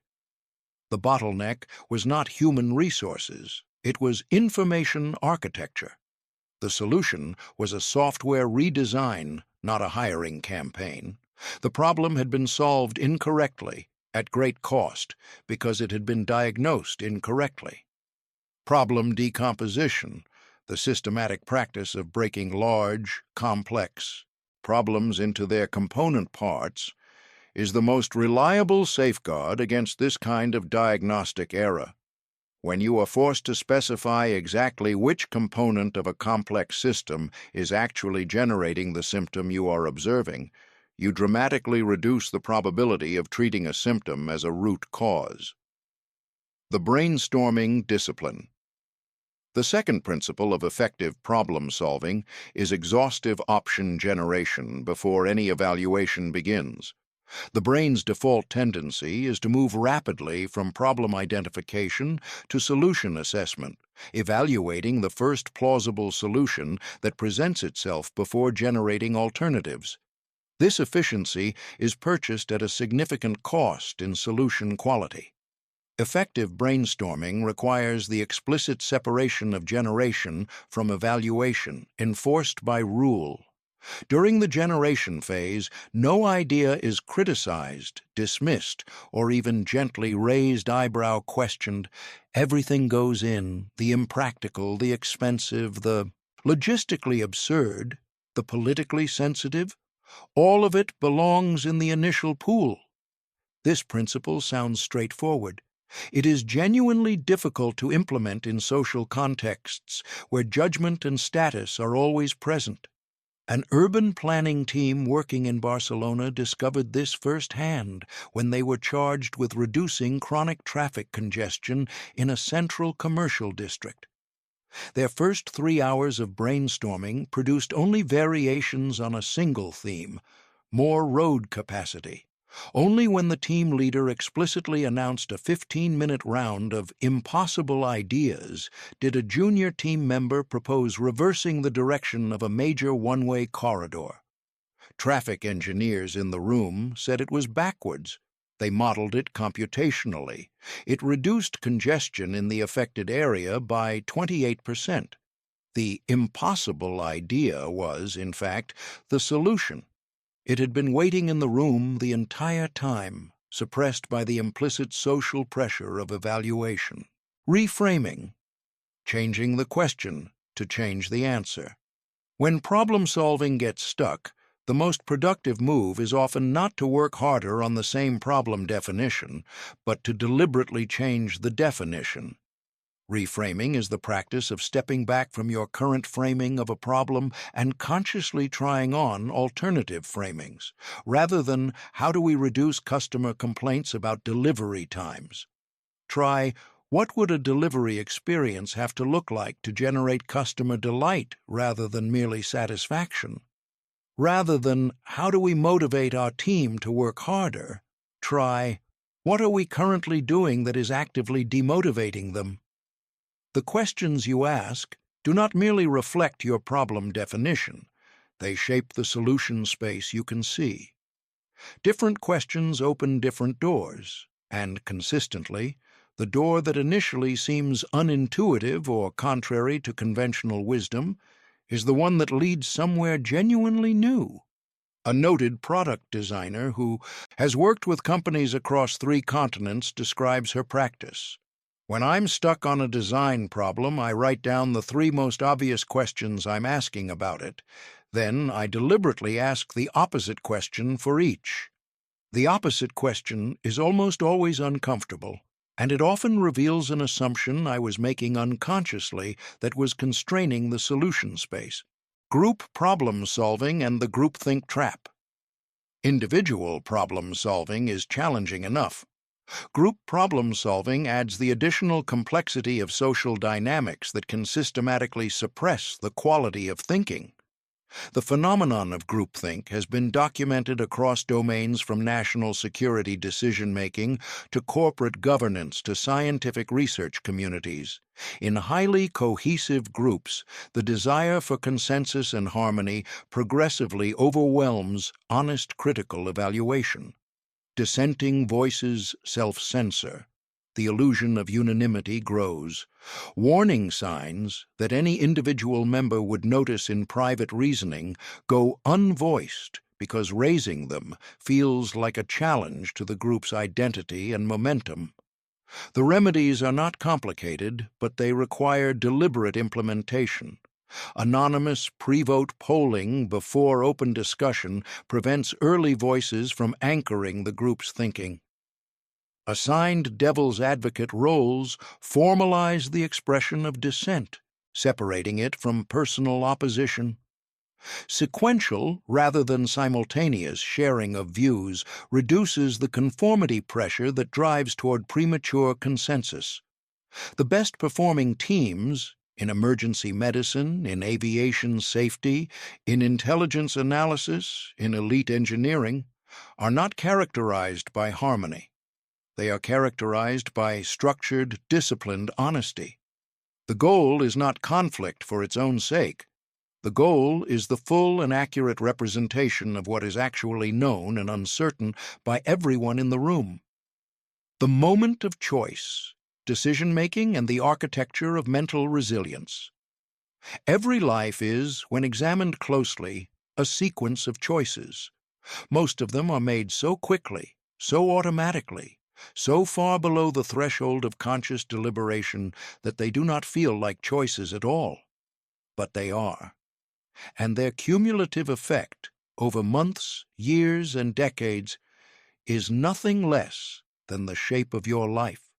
The bottleneck was not human resources, it was information architecture. The solution was a software redesign, not a hiring campaign. The problem had been solved incorrectly, at great cost, because it had been diagnosed incorrectly. Problem decomposition, the systematic practice of breaking large, complex problems into their component parts, is the most reliable safeguard against this kind of diagnostic error. When you are forced to specify exactly which component of a complex system is actually generating the symptom you are observing, you dramatically reduce the probability of treating a symptom as a root cause. The brainstorming discipline. The second principle of effective problem solving is exhaustive option generation before any evaluation begins. The brain's default tendency is to move rapidly from problem identification to solution assessment, evaluating the first plausible solution that presents itself before generating alternatives. This efficiency is purchased at a significant cost in solution quality. Effective brainstorming requires the explicit separation of generation from evaluation, enforced by rule. During the generation phase, no idea is criticized, dismissed, or even gently raised eyebrow questioned. Everything goes in, the impractical, the expensive, the logistically absurd, the politically sensitive. All of it belongs in the initial pool. This principle sounds straightforward. It is genuinely difficult to implement in social contexts where judgment and status are always present. An urban planning team working in Barcelona discovered this firsthand when they were charged with reducing chronic traffic congestion in a central commercial district. Their first 3 hours of brainstorming produced only variations on a single theme: more road capacity. Only when the team leader explicitly announced a 15-minute round of impossible ideas did a junior team member propose reversing the direction of a major one-way corridor. Traffic engineers in the room said it was backwards. They modeled it computationally. It reduced congestion in the affected area by 28%. The impossible idea was, in fact, the solution. It had been waiting in the room the entire time, suppressed by the implicit social pressure of evaluation. Reframing, changing the question to change the answer. When problem-solving gets stuck, the most productive move is often not to work harder on the same problem definition, but to deliberately change the definition. Reframing is the practice of stepping back from your current framing of a problem and consciously trying on alternative framings, rather than how do we reduce customer complaints about delivery times. Try, what would a delivery experience have to look like to generate customer delight rather than merely satisfaction? Rather than how do we motivate our team to work harder, try, what are we currently doing that is actively demotivating them? The questions you ask do not merely reflect your problem definition, they shape the solution space you can see. Different questions open different doors, and consistently, the door that initially seems unintuitive or contrary to conventional wisdom is the one that leads somewhere genuinely new. A noted product designer who has worked with companies across 3 continents describes her practice. When I'm stuck on a design problem, I write down the 3 most obvious questions I'm asking about it. Then I deliberately ask the opposite question for each. The opposite question is almost always uncomfortable, and it often reveals an assumption I was making unconsciously that was constraining the solution space. Group problem solving and the groupthink trap. Individual problem solving is challenging enough. Group problem solving adds the additional complexity of social dynamics that can systematically suppress the quality of thinking. The phenomenon of groupthink has been documented across domains from national security decision-making to corporate governance to scientific research communities. In highly cohesive groups, the desire for consensus and harmony progressively overwhelms honest critical evaluation. Dissenting voices self-censor. The illusion of unanimity grows. Warning signs that any individual member would notice in private reasoning go unvoiced because raising them feels like a challenge to the group's identity and momentum. The remedies are not complicated, but they require deliberate implementation. Anonymous pre-vote polling before open discussion prevents early voices from anchoring the group's thinking. Assigned devil's advocate roles formalize the expression of dissent, separating it from personal opposition. Sequential rather than simultaneous sharing of views reduces the conformity pressure that drives toward premature consensus. The best performing teams, in emergency medicine, in aviation safety, in intelligence analysis, in elite engineering, are not characterized by harmony. They are characterized by structured, disciplined honesty. The goal is not conflict for its own sake. The goal is the full and accurate representation of what is actually known and uncertain by everyone in the room. The moment of choice, decision-making, and the architecture of mental resilience. Every life is, when examined closely, a sequence of choices. Most of them are made so quickly, so automatically, so far below the threshold of conscious deliberation that they do not feel like choices at all. But they are. And their cumulative effect, over months, years, and decades, is nothing less than the shape of your life.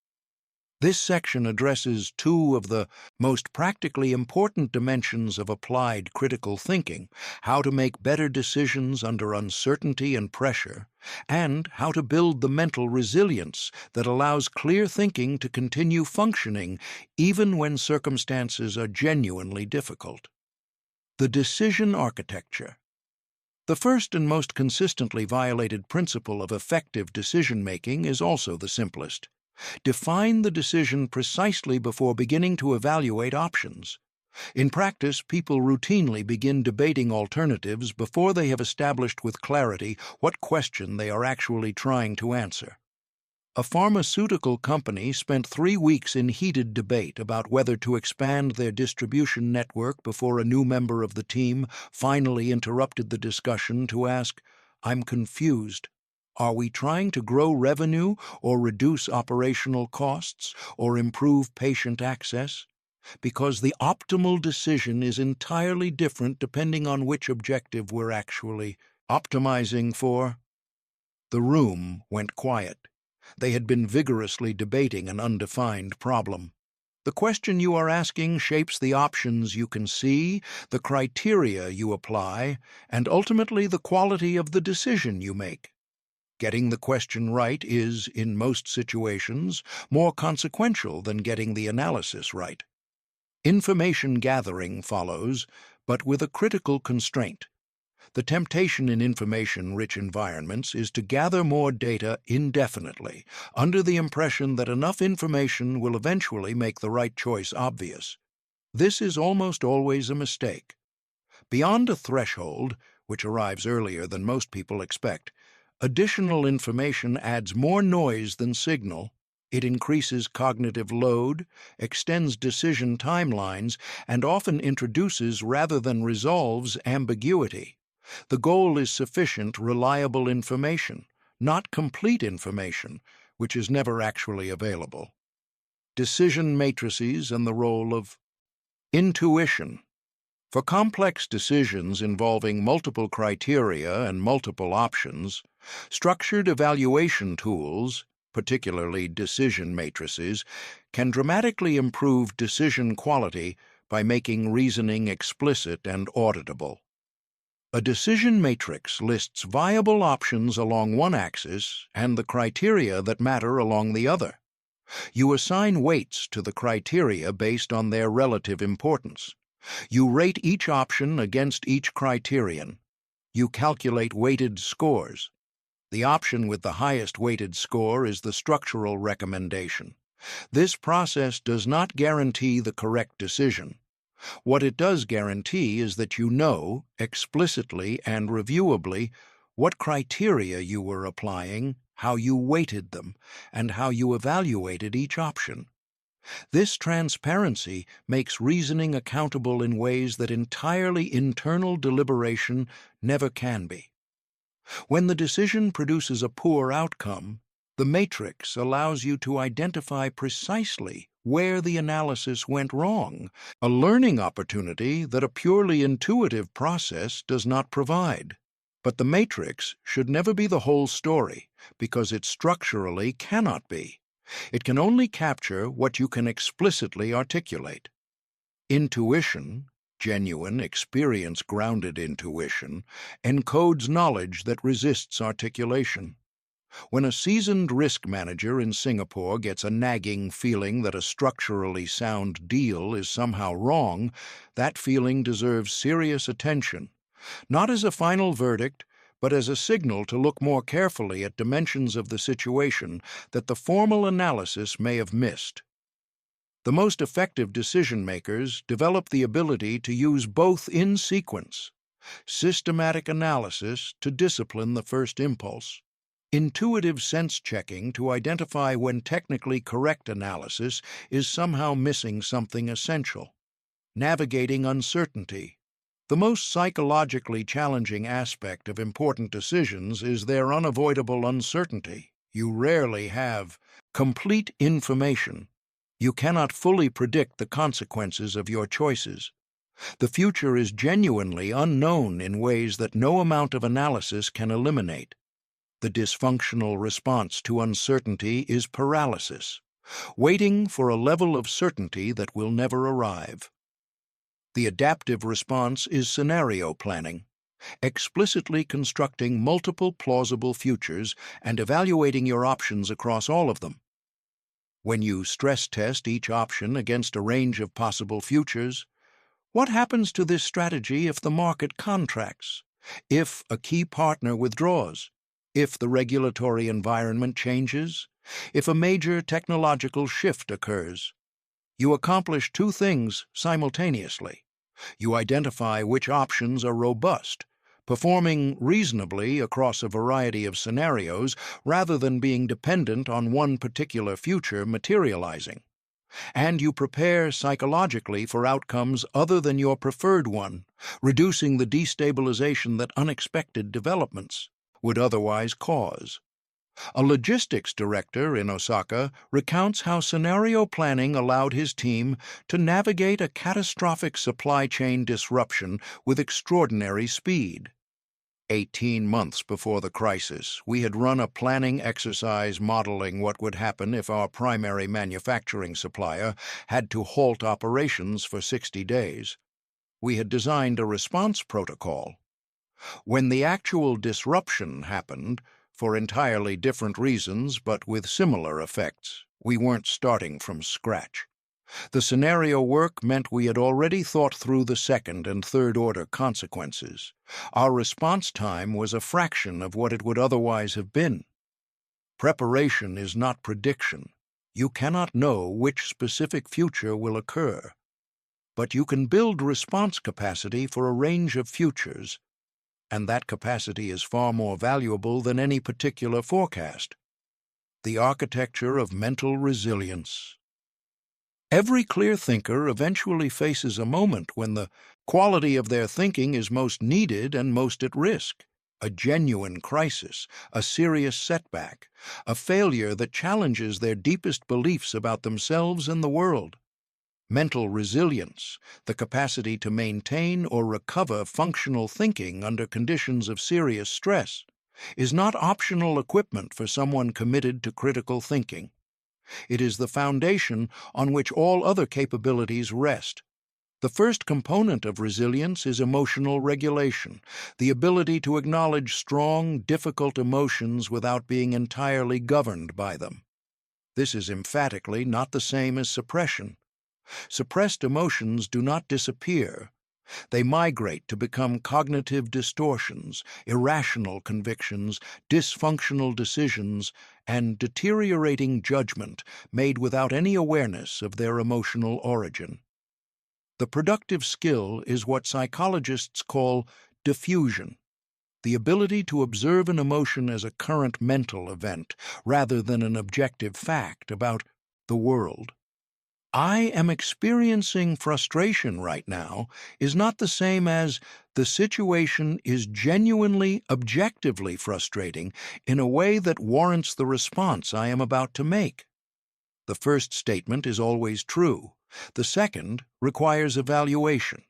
This section addresses two of the most practically important dimensions of applied critical thinking: how to make better decisions under uncertainty and pressure, and how to build the mental resilience that allows clear thinking to continue functioning even when circumstances are genuinely difficult. The decision architecture. The first and most consistently violated principle of effective decision-making is also the simplest. Define the decision precisely before beginning to evaluate options. In practice, people routinely begin debating alternatives before they have established with clarity what question they are actually trying to answer. A pharmaceutical company spent 3 weeks in heated debate about whether to expand their distribution network before a new member of the team finally interrupted the discussion to ask, "I'm confused. Are we trying to grow revenue or reduce operational costs or improve patient access?" Because the optimal decision is entirely different depending on which objective we're actually optimizing for. The room went quiet. They had been vigorously debating an undefined problem. The question you are asking shapes the options you can see, the criteria you apply, and ultimately the quality of the decision you make. Getting the question right is, in most situations, more consequential than getting the analysis right. Information gathering follows, but with a critical constraint. The temptation in information-rich environments is to gather more data indefinitely, under the impression that enough information will eventually make the right choice obvious. This is almost always a mistake. Beyond a threshold, which arrives earlier than most people expect, additional information adds more noise than signal. It increases cognitive load, extends decision timelines, and often introduces rather than resolves ambiguity. The goal is sufficient, reliable information, not complete information, which is never actually available. Decision matrices and the role of intuition. For complex decisions involving multiple criteria and multiple options, structured evaluation tools, particularly decision matrices, can dramatically improve decision quality by making reasoning explicit and auditable. A decision matrix lists viable options along one axis and the criteria that matter along the other. You assign weights to the criteria based on their relative importance. You rate each option against each criterion. You calculate weighted scores. The option with the highest weighted score is the structural recommendation. This process does not guarantee the correct decision. What it does guarantee is that you know, explicitly and reviewably, what criteria you were applying, how you weighted them, and how you evaluated each option. This transparency makes reasoning accountable in ways that entirely internal deliberation never can be. When the decision produces a poor outcome, the matrix allows you to identify precisely where the analysis went wrong, a learning opportunity that a purely intuitive process does not provide. But the matrix should never be the whole story, because it structurally cannot be. It can only capture what you can explicitly articulate. Intuition, genuine, experience-grounded intuition, encodes knowledge that resists articulation. When a seasoned risk manager in Singapore gets a nagging feeling that a structurally sound deal is somehow wrong, that feeling deserves serious attention, not as a final verdict, but as a signal to look more carefully at dimensions of the situation that the formal analysis may have missed. The most effective decision-makers develop the ability to use both in sequence: systematic analysis to discipline the first impulse, intuitive sense-checking to identify when technically correct analysis is somehow missing something essential, navigating uncertainty. The most psychologically challenging aspect of important decisions is their unavoidable uncertainty. You rarely have complete information. You cannot fully predict the consequences of your choices. The future is genuinely unknown in ways that no amount of analysis can eliminate. The dysfunctional response to uncertainty is paralysis. waiting for a level of certainty that will never arrive. The adaptive response is scenario planning, explicitly constructing multiple plausible futures and evaluating your options across all of them. When you stress test each option against a range of possible futures, what happens to this strategy if the market contracts, if a key partner withdraws, if the regulatory environment changes, if a major technological shift occurs? You accomplish two things simultaneously. You identify which options are robust, performing reasonably across a variety of scenarios rather than being dependent on one particular future materializing. And you prepare psychologically for outcomes other than your preferred one, reducing the destabilization that unexpected developments would otherwise cause. A logistics director in Osaka recounts how scenario planning allowed his team to navigate a catastrophic supply chain disruption with extraordinary speed. 18 months before the crisis, we had run a planning exercise modeling what would happen if our primary manufacturing supplier had to halt operations for 60 days. We had designed a response protocol. When the actual disruption happened, for entirely different reasons but with similar effects, we weren't starting from scratch. The scenario work meant we had already thought through the second and third order consequences. Our response time was a fraction of what it would otherwise have been. Preparation is not prediction. You cannot know which specific future will occur. But you can build response capacity for a range of futures, and that capacity is far more valuable than any particular forecast. The architecture of mental resilience. Every clear thinker eventually faces a moment when the quality of their thinking is most needed and most at risk. A genuine crisis, a serious setback, a failure that challenges their deepest beliefs about themselves and the world. Mental resilience, the capacity to maintain or recover functional thinking under conditions of serious stress, is not optional equipment for someone committed to critical thinking. It is the foundation on which all other capabilities rest. The first component of resilience is emotional regulation, the ability to acknowledge strong, difficult emotions without being entirely governed by them. This is emphatically not the same as suppression. Suppressed emotions do not disappear. They migrate to become cognitive distortions, irrational convictions, dysfunctional decisions, and deteriorating judgment made without any awareness of their emotional origin. The productive skill is what psychologists call diffusion, the ability to observe an emotion as a current mental event rather than an objective fact about the world. I am experiencing frustration right now is not the same as the situation is genuinely, objectively frustrating in a way that warrants the response I am about to make. The first statement is always true. The second requires evaluation.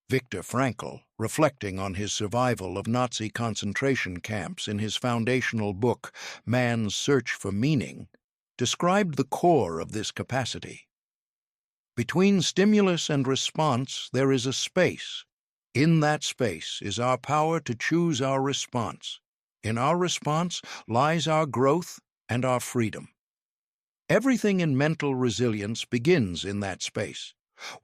Viktor Frankl, reflecting on his survival of Nazi concentration camps in his foundational book, Man's Search for Meaning, described the core of this capacity. Between stimulus and response, there is a space. In that space is our power to choose our response. In our response lies our growth and our freedom. Everything in mental resilience begins in that space.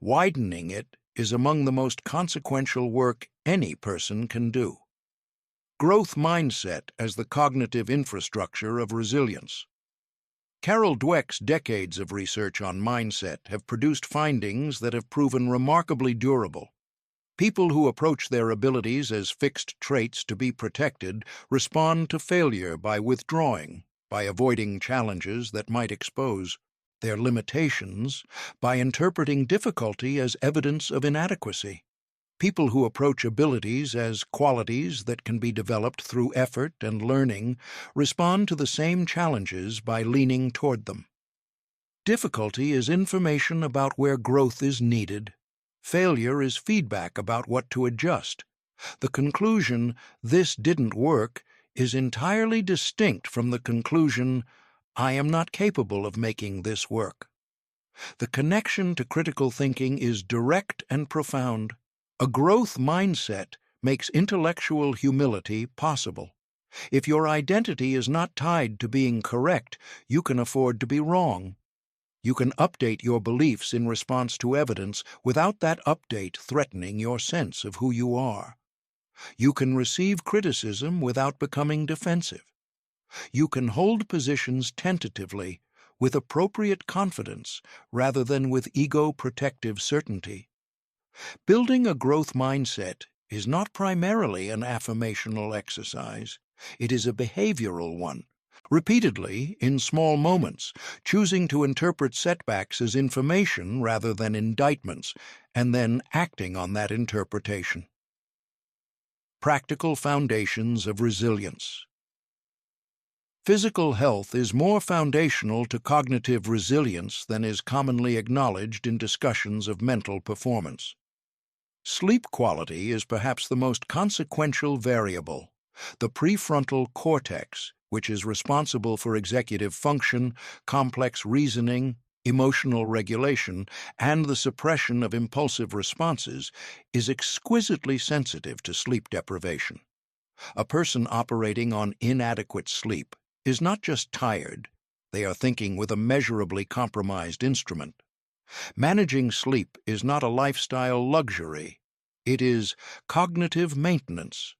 Widening it is among the most consequential work any person can do. Growth mindset as the cognitive infrastructure of resilience. Carol Dweck's decades of research on mindset have produced findings that have proven remarkably durable. People who approach their abilities as fixed traits to be protected respond to failure by withdrawing, by avoiding challenges that might expose their limitations, by interpreting difficulty as evidence of inadequacy. People who approach abilities as qualities that can be developed through effort and learning respond to the same challenges by leaning toward them. Difficulty is information about where growth is needed. Failure is feedback about what to adjust. The conclusion, "this didn't work," is entirely distinct from the conclusion, I am not capable of making this work. The connection to critical thinking is direct and profound. A growth mindset makes intellectual humility possible. If your identity is not tied to being correct, you can afford to be wrong. You can update your beliefs in response to evidence without that update threatening your sense of who you are. You can receive criticism without becoming defensive. You can hold positions tentatively with appropriate confidence rather than with ego-protective certainty. Building a growth mindset is not primarily an affirmational exercise. It is a behavioral one. Repeatedly, in small moments, choosing to interpret setbacks as information rather than indictments, and then acting on that interpretation. Practical foundations of resilience. Physical health is more foundational to cognitive resilience than is commonly acknowledged in discussions of mental performance. Sleep quality is perhaps the most consequential variable. The prefrontal cortex, which is responsible for executive function, complex reasoning, emotional regulation, and the suppression of impulsive responses, is exquisitely sensitive to sleep deprivation. A person operating on inadequate sleep is not just tired, they are thinking with a measurably compromised instrument. Managing sleep is not a lifestyle luxury. It is cognitive maintenance.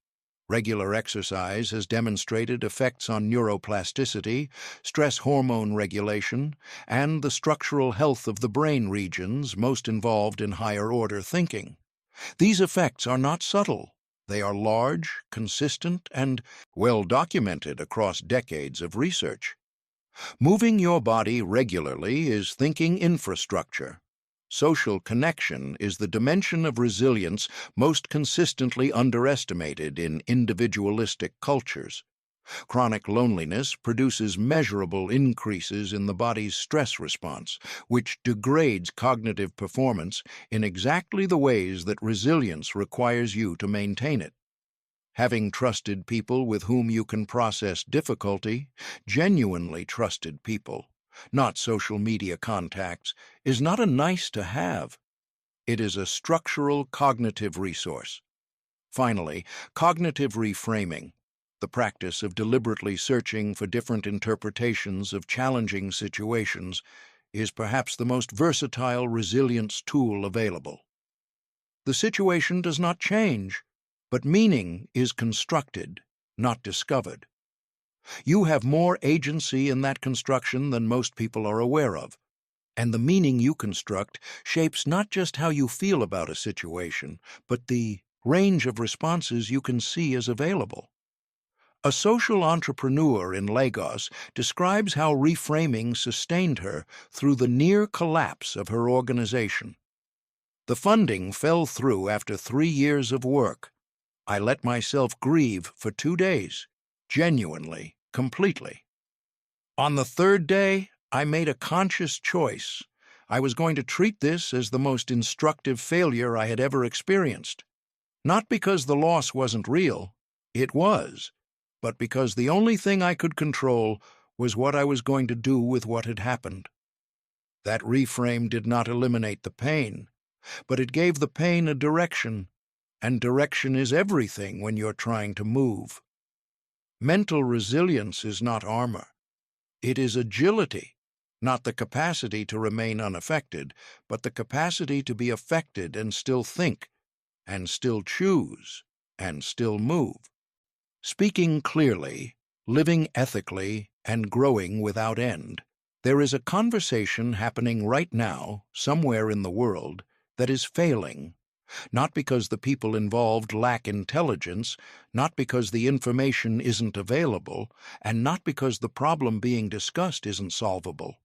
Regular exercise has demonstrated effects on neuroplasticity, stress hormone regulation, and the structural health of the brain regions most involved in higher-order thinking. These effects are not subtle. They are large, consistent, and well documented across decades of research. Moving your body regularly is thinking infrastructure. Social connection is the dimension of resilience most consistently underestimated in individualistic cultures. Chronic loneliness produces measurable increases in the body's stress response, which degrades cognitive performance in exactly the ways that resilience requires you to maintain it. Having trusted people with whom you can process difficulty, genuinely trusted people, not social media contacts, is not a nice-to-have. It is a structural cognitive resource. Finally, cognitive reframing, the practice of deliberately searching for different interpretations of challenging situations, is perhaps the most versatile resilience tool available. The situation does not change, but meaning is constructed, not discovered. You have more agency in that construction than most people are aware of, and the meaning you construct shapes not just how you feel about a situation, but the range of responses you can see as available. A social entrepreneur in Lagos describes how reframing sustained her through the near collapse of her organization. The funding fell through after 3 years of work. I let myself grieve for 2 days, genuinely, completely. On the 3rd day, I made a conscious choice. I was going to treat this as the most instructive failure I had ever experienced. Not because the loss wasn't real, it was, but because the only thing I could control was what I was going to do with what had happened. That reframe did not eliminate the pain, but it gave the pain a direction, and direction is everything when you're trying to move. Mental resilience is not armor. It is agility, not the capacity to remain unaffected, but the capacity to be affected and still think, and still choose, and still move. Speaking clearly, living ethically, and growing without end, there is a conversation happening right now, somewhere in the world, that is failing. Not because the people involved lack intelligence, not because the information isn't available, and not because the problem being discussed isn't solvable.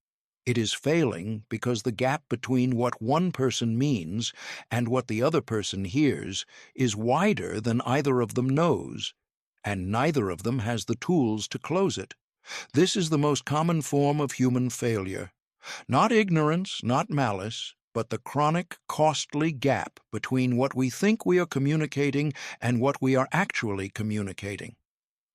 It is failing because the gap between what one person means and what the other person hears is wider than either of them knows, and neither of them has the tools to close it. This is the most common form of human failure. Not ignorance, not malice, but the chronic, costly gap between what we think we are communicating and what we are actually communicating.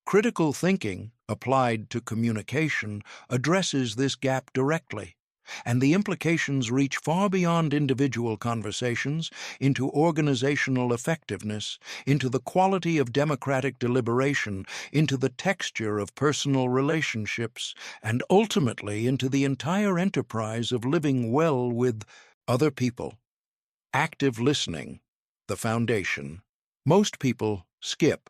Critical thinking, applied to communication, addresses this gap directly, and the implications reach far beyond individual conversations into organizational effectiveness, into the quality of democratic deliberation, into the texture of personal relationships, and ultimately into the entire enterprise of living well with other people. Active listening, the foundation. Most people skip.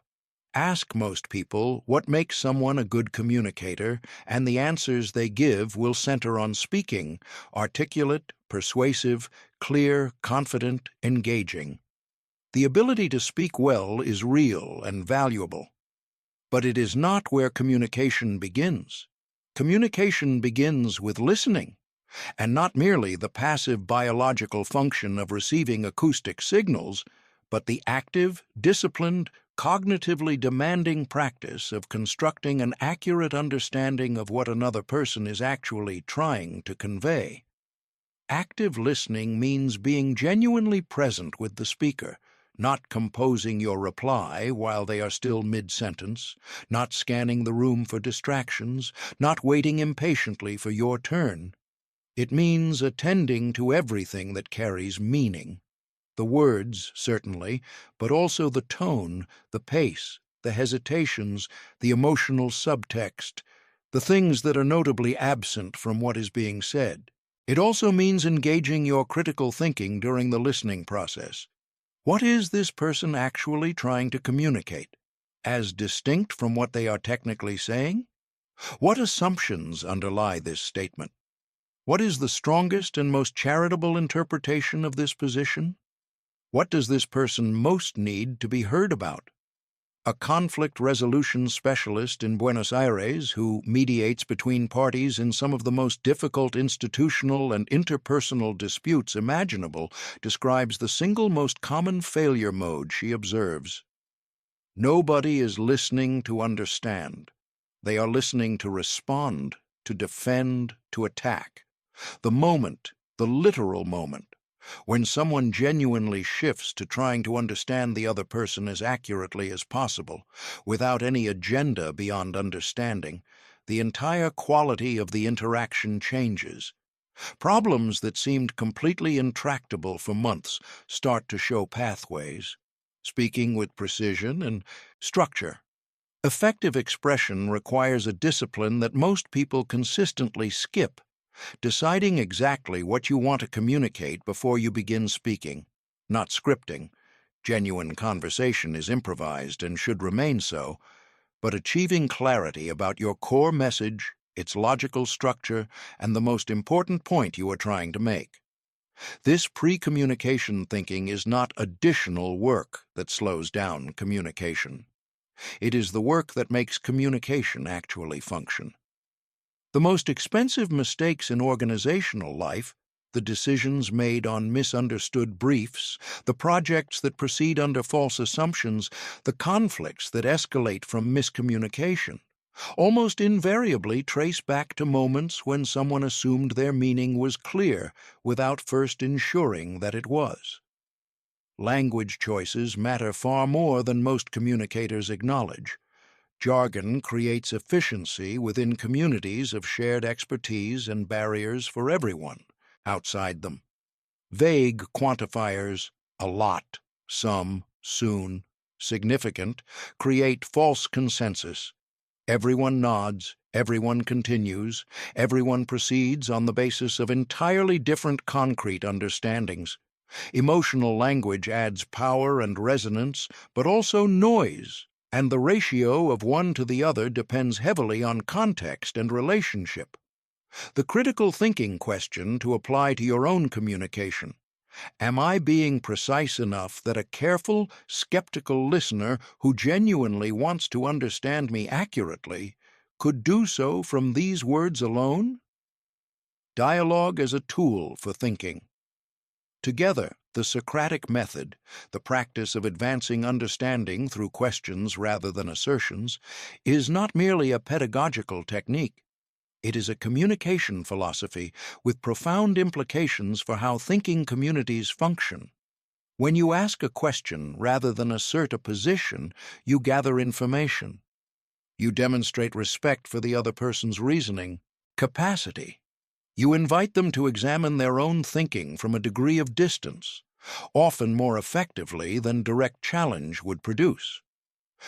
Ask most people what makes someone a good communicator, and the answers they give will center on speaking, articulate, persuasive, clear, confident, engaging. The ability to speak well is real and valuable, but it is not where communication begins. Communication begins with listening, and not merely the passive biological function of receiving acoustic signals, but the active, disciplined, cognitively demanding practice of constructing an accurate understanding of what another person is actually trying to convey. Active listening means being genuinely present with the speaker, not composing your reply while they are still mid-sentence, not scanning the room for distractions, not waiting impatiently for your turn. It means attending to everything that carries meaning. The words, certainly, but also the tone, the pace, the hesitations, the emotional subtext, the things that are notably absent from what is being said. It also means engaging your critical thinking during the listening process. What is this person actually trying to communicate, as distinct from what they are technically saying? What assumptions underlie this statement? What is the strongest and most charitable interpretation of this position? What does this person most need to be heard about? A conflict resolution specialist in Buenos Aires who mediates between parties in some of the most difficult institutional and interpersonal disputes imaginable describes the single most common failure mode she observes. Nobody is listening to understand. They are listening to respond, to defend, to attack. The moment, the literal moment, when someone genuinely shifts to trying to understand the other person as accurately as possible, without any agenda beyond understanding, the entire quality of the interaction changes. Problems that seemed completely intractable for months start to show pathways, speaking with precision and structure. Effective expression requires a discipline that most people consistently skip. Deciding exactly what you want to communicate before you begin speaking, not scripting. Genuine conversation is improvised and should remain so, but achieving clarity about your core message, its logical structure, and the most important point you are trying to make. This pre-communication thinking is not additional work that slows down communication. It is the work that makes communication actually function. The most expensive mistakes in organizational life, the decisions made on misunderstood briefs, the projects that proceed under false assumptions, the conflicts that escalate from miscommunication, almost invariably trace back to moments when someone assumed their meaning was clear without first ensuring that it was. Language choices matter far more than most communicators acknowledge. Jargon creates efficiency within communities of shared expertise and barriers for everyone outside them. Vague quantifiers, a lot, some, soon, significant, create false consensus. Everyone nods, everyone continues, everyone proceeds on the basis of entirely different concrete understandings. Emotional language adds power and resonance, but also noise, and the ratio of one to the other depends heavily on context and relationship. The critical thinking question to apply to your own communication: am I being precise enough that a careful, skeptical listener who genuinely wants to understand me accurately could do so from these words alone? Dialogue as a tool for thinking. Together, the Socratic method, the practice of advancing understanding through questions rather than assertions, is not merely a pedagogical technique. It is a communication philosophy with profound implications for how thinking communities function. When you ask a question rather than assert a position, you gather information. You demonstrate respect for the other person's reasoning. Capacity. You invite them to examine their own thinking from a degree of distance, often more effectively than direct challenge would produce.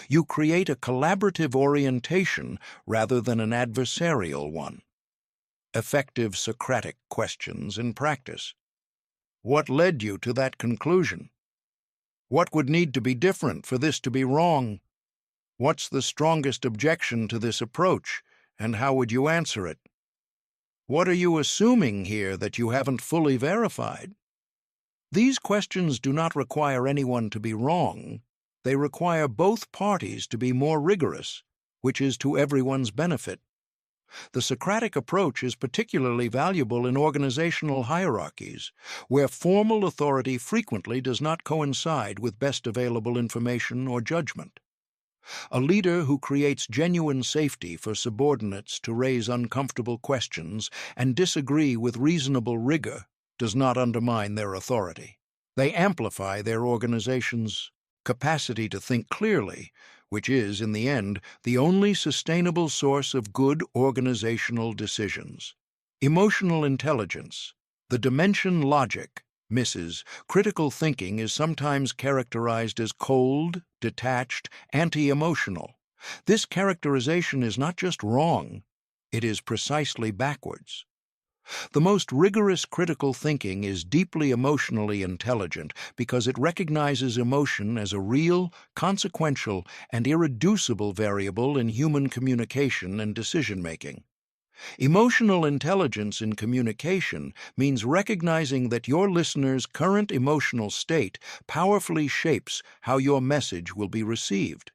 You create a collaborative orientation rather than an adversarial one. Effective Socratic questions in practice. What led you to that conclusion? What would need to be different for this to be wrong? What's the strongest objection to this approach, and how would you answer it? What are you assuming here that you haven't fully verified? These questions do not require anyone to be wrong. They require both parties to be more rigorous, which is to everyone's benefit. The Socratic approach is particularly valuable in organizational hierarchies, where formal authority frequently does not coincide with best available information or judgment. A leader who creates genuine safety for subordinates to raise uncomfortable questions and disagree with reasonable rigor does not undermine their authority. They amplify their organization's capacity to think clearly, which is, in the end, the only sustainable source of good organizational decisions. Emotional intelligence. The dimension logic misses. Critical thinking is sometimes characterized as cold, detached, anti-emotional. This characterization is not just wrong, it is precisely backwards. The most rigorous critical thinking is deeply emotionally intelligent because it recognizes emotion as a real, consequential, and irreducible variable in human communication and decision-making. Emotional intelligence in communication means recognizing that your listener's current emotional state powerfully shapes how your message will be received.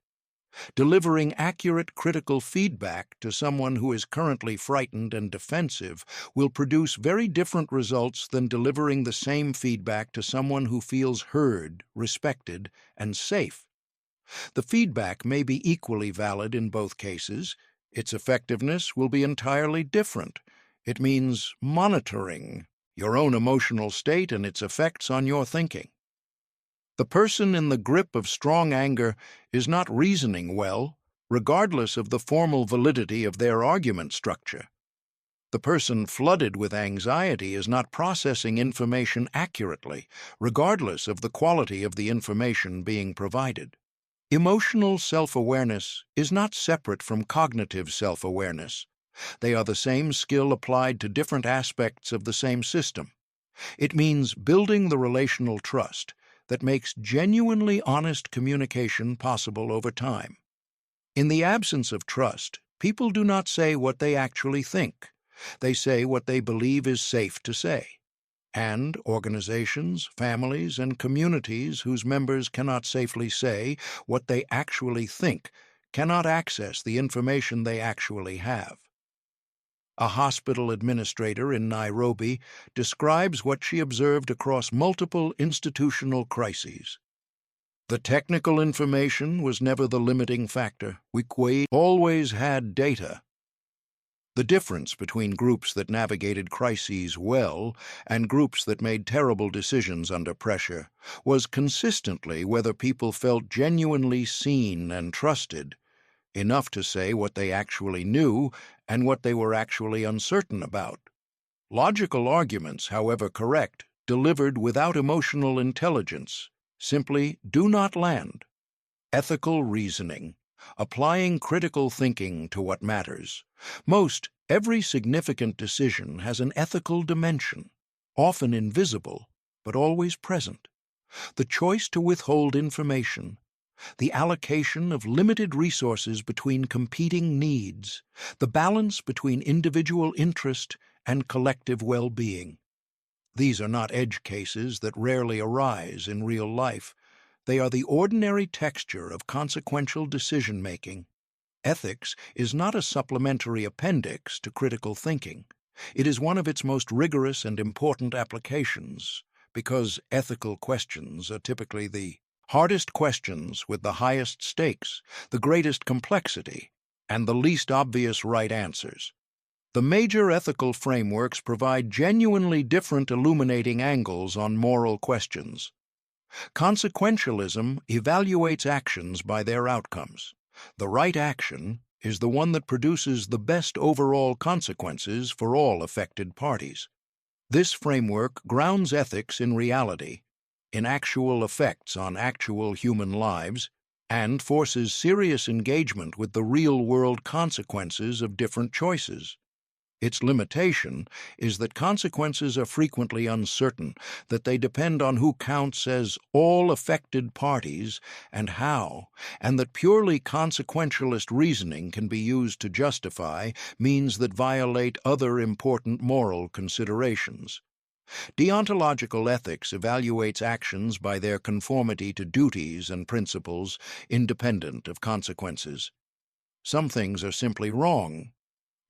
Delivering accurate critical feedback to someone who is currently frightened and defensive will produce very different results than delivering the same feedback to someone who feels heard, respected, and safe. The feedback may be equally valid in both cases. Its effectiveness will be entirely different. It means monitoring your own emotional state and its effects on your thinking. The person in the grip of strong anger is not reasoning well, regardless of the formal validity of their argument structure. The person flooded with anxiety is not processing information accurately, regardless of the quality of the information being provided. Emotional self-awareness is not separate from cognitive self-awareness. They are the same skill applied to different aspects of the same system. It means building the relational trust that makes genuinely honest communication possible over time. In the absence of trust, people do not say what they actually think. They say what they believe is safe to say. And organizations, families, and communities whose members cannot safely say what they actually think cannot access the information they actually have. A hospital administrator in Nairobi describes what she observed across multiple institutional crises. The technical information was never the limiting factor. We always had data. The difference between groups that navigated crises well and groups that made terrible decisions under pressure was consistently whether people felt genuinely seen and trusted, enough to say what they actually knew and what they were actually uncertain about. Logical arguments, however correct, delivered without emotional intelligence, simply do not land. Ethical reasoning. Applying critical thinking to what matters. Every significant decision has an ethical dimension, often invisible, but always present. The choice to withhold information, the allocation of limited resources between competing needs, the balance between individual interest and collective well-being. These are not edge cases that rarely arise in real life. They are the ordinary texture of consequential decision-making. Ethics is not a supplementary appendix to critical thinking. It is one of its most rigorous and important applications, because ethical questions are typically the hardest questions with the highest stakes, the greatest complexity, and the least obvious right answers. The major ethical frameworks provide genuinely different illuminating angles on moral questions. Consequentialism evaluates actions by their outcomes. The right action is the one that produces the best overall consequences for all affected parties. This framework grounds ethics in reality, in actual effects on actual human lives, and forces serious engagement with the real-world consequences of different choices. Its limitation is that consequences are frequently uncertain, that they depend on who counts as all affected parties and how, and that purely consequentialist reasoning can be used to justify means that violate other important moral considerations. Deontological ethics evaluates actions by their conformity to duties and principles independent of consequences. Some things are simply wrong.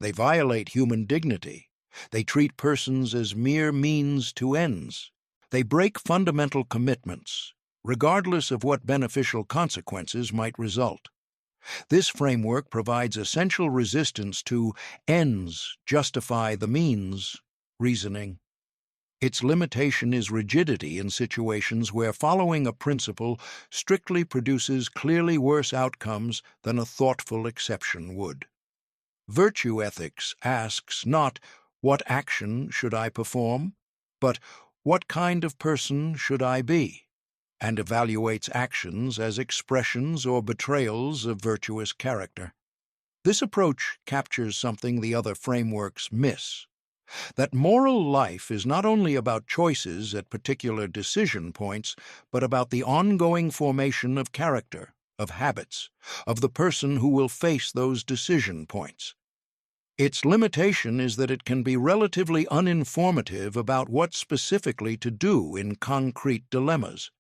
They violate human dignity. They treat persons as mere means to ends. They break fundamental commitments, regardless of what beneficial consequences might result. This framework provides essential resistance to ends justify the means reasoning. Its limitation is rigidity in situations where following a principle strictly produces clearly worse outcomes than a thoughtful exception would. Virtue ethics asks not, "What action should I perform?" but "What kind of person should I be?" and evaluates actions as expressions or betrayals of virtuous character. This approach captures something the other frameworks miss: that moral life is not only about choices at particular decision points, but about the ongoing formation of character, of habits, of the person who will face those decision points. Its limitation is that it can be relatively uninformative about what specifically to do in concrete dilemmas.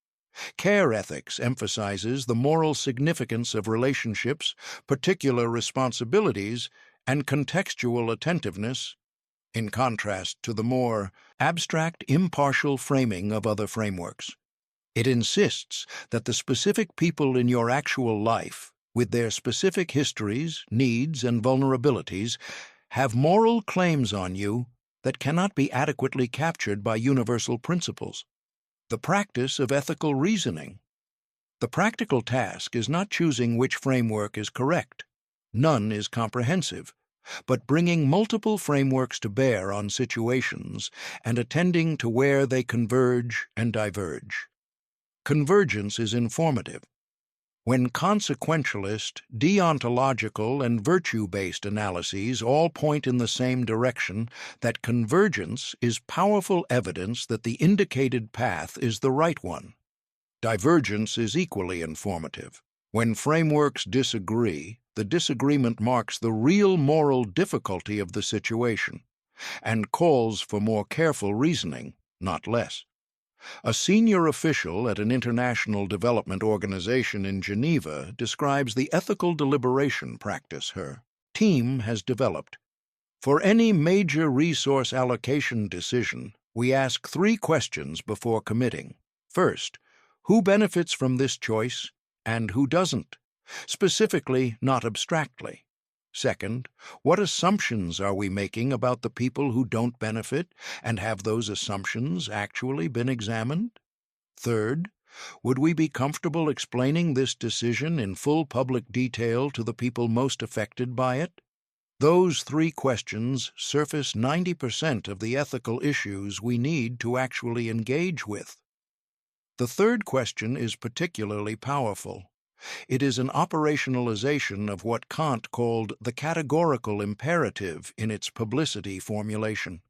Care ethics emphasizes the moral significance of relationships, particular responsibilities, and contextual attentiveness, in contrast to the more abstract, impartial framing of other frameworks. It insists that the specific people in your actual life, with their specific histories, needs, and vulnerabilities, have moral claims on you that cannot be adequately captured by universal principles. The practice of ethical reasoning. The practical task is not choosing which framework is correct. None is comprehensive, but bringing multiple frameworks to bear on situations and attending to where they converge and diverge. Convergence is informative. When consequentialist, deontological, and virtue-based analyses all point in the same direction, that convergence is powerful evidence that the indicated path is the right one. Divergence is equally informative. When frameworks disagree, the disagreement marks the real moral difficulty of the situation and calls for more careful reasoning, not less. A senior official at an international development organization in Geneva describes the ethical deliberation practice her team has developed. For any major resource allocation decision, we ask 3 questions before committing. First, who benefits from this choice and who doesn't? Specifically, not abstractly. Second, what assumptions are we making about the people who don't benefit, and have those assumptions actually been examined? Third, would we be comfortable explaining this decision in full public detail to the people most affected by it? Those 3 questions surface 90% of the ethical issues we need to actually engage with. The third question is particularly powerful. It is an operationalization of what Kant called the categorical imperative in its publicity formulation.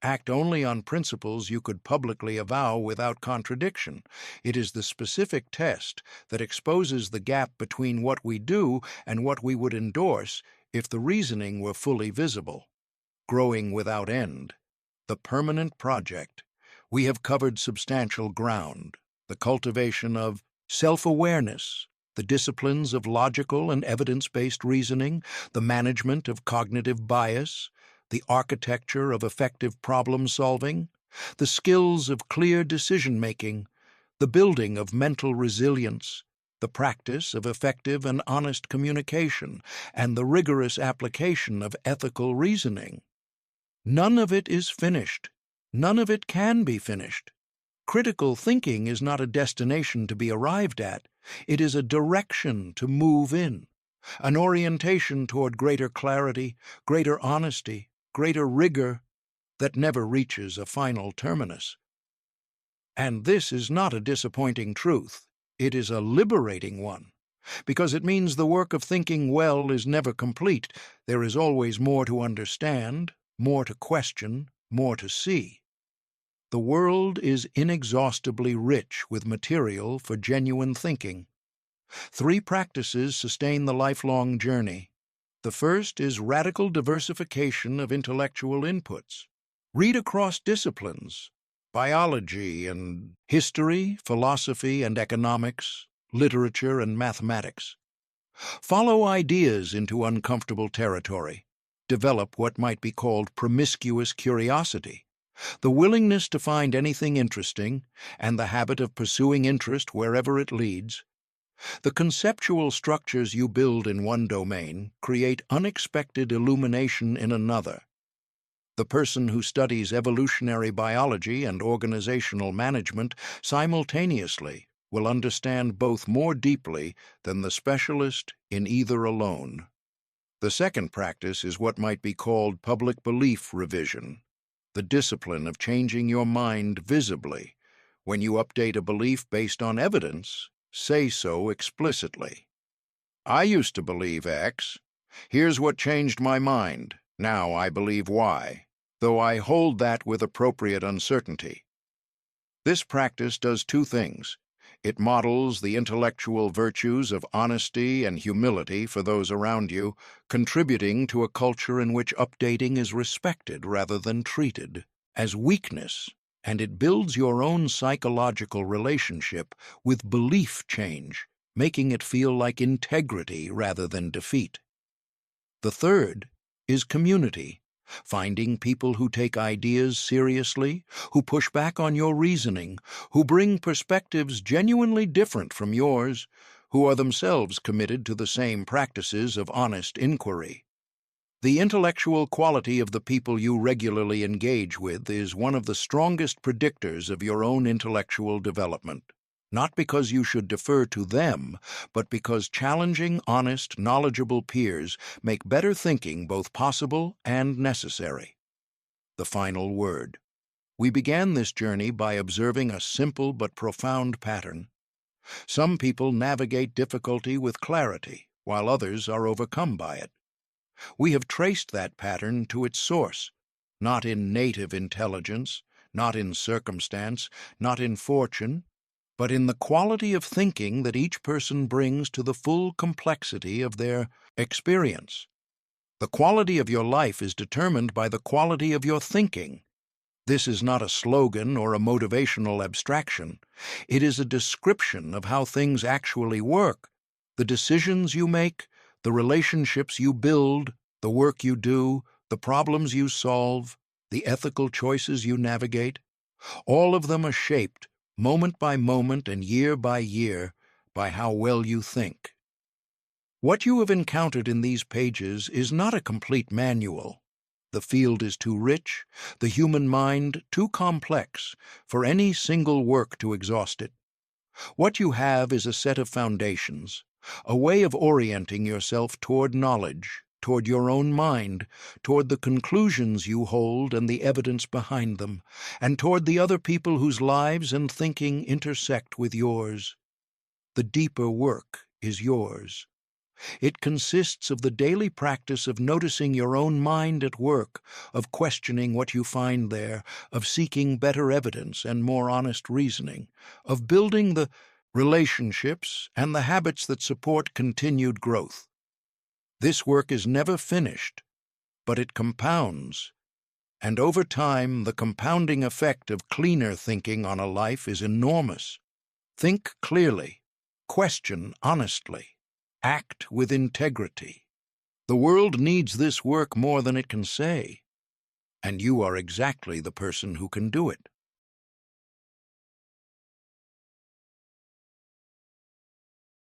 Act only on principles you could publicly avow without contradiction. It is the specific test that exposes the gap between what we do and what we would endorse if the reasoning were fully visible. Growing without end. The permanent project. We have covered substantial ground. The cultivation of self-awareness, the disciplines of logical and evidence-based reasoning, the management of cognitive bias, the architecture of effective problem-solving, the skills of clear decision-making, the building of mental resilience, the practice of effective and honest communication, and the rigorous application of ethical reasoning. None of it is finished. None of it can be finished. Critical thinking is not a destination to be arrived at. It is a direction to move in. an orientation toward greater clarity, greater honesty, greater rigor that never reaches a final terminus. And this is not a disappointing truth. It is a liberating one, because it means the work of thinking well is never complete. There is always more to understand, more to question, more to see. The world is inexhaustibly rich with material for genuine thinking. 3 practices sustain the lifelong journey. The first is radical diversification of intellectual inputs. Read across disciplines: biology and history, philosophy and economics, literature and mathematics. Follow ideas into uncomfortable territory. Develop what might be called promiscuous curiosity, the willingness to find anything interesting and the habit of pursuing interest wherever it leads. The conceptual structures you build in one domain create unexpected illumination in another. The person who studies evolutionary biology and organizational management simultaneously will understand both more deeply than the specialist in either alone. The second practice is what might be called public belief revision, the discipline of changing your mind visibly. When you update a belief based on evidence, say so explicitly. I used to believe X. Here's what changed my mind. Now I believe Y, though I hold that with appropriate uncertainty. This practice does 2 things. It models the intellectual virtues of honesty and humility for those around you, contributing to a culture in which updating is respected rather than treated as weakness, and it builds your own psychological relationship with belief change, making it feel like integrity rather than defeat. The third is community, finding people who take ideas seriously, who push back on your reasoning, who bring perspectives genuinely different from yours, who are themselves committed to the same practices of honest inquiry. The intellectual quality of the people you regularly engage with is one of the strongest predictors of your own intellectual development, not because you should defer to them, but because challenging, honest, knowledgeable peers make better thinking both possible and necessary. The final word. We began this journey by observing a simple but profound pattern. Some people navigate difficulty with clarity, while others are overcome by it. We have traced that pattern to its source, not in native intelligence, not in circumstance, not in fortune, but in the quality of thinking that each person brings to the full complexity of their experience. The quality of your life is determined by the quality of your thinking. This is not a slogan or a motivational abstraction. It is a description of how things actually work, the decisions you make, the relationships you build, the work you do, the problems you solve, the ethical choices you navigate. All of them are shaped, moment by moment and year by year, by how well you think. What you have encountered in these pages is not a complete manual. The field is too rich, the human mind too complex for any single work to exhaust it. What you have is a set of foundations, a way of orienting yourself toward knowledge, toward your own mind, toward the conclusions you hold and the evidence behind them, and toward the other people whose lives and thinking intersect with yours. The deeper work is yours. It consists of the daily practice of noticing your own mind at work, of questioning what you find there, of seeking better evidence and more honest reasoning, of building the relationships and the habits that support continued growth. This work is never finished, but it compounds, and over time the compounding effect of cleaner thinking on a life is enormous. Think clearly, question honestly, act with integrity. The world needs this work more than it can say, and you are exactly the person who can do it.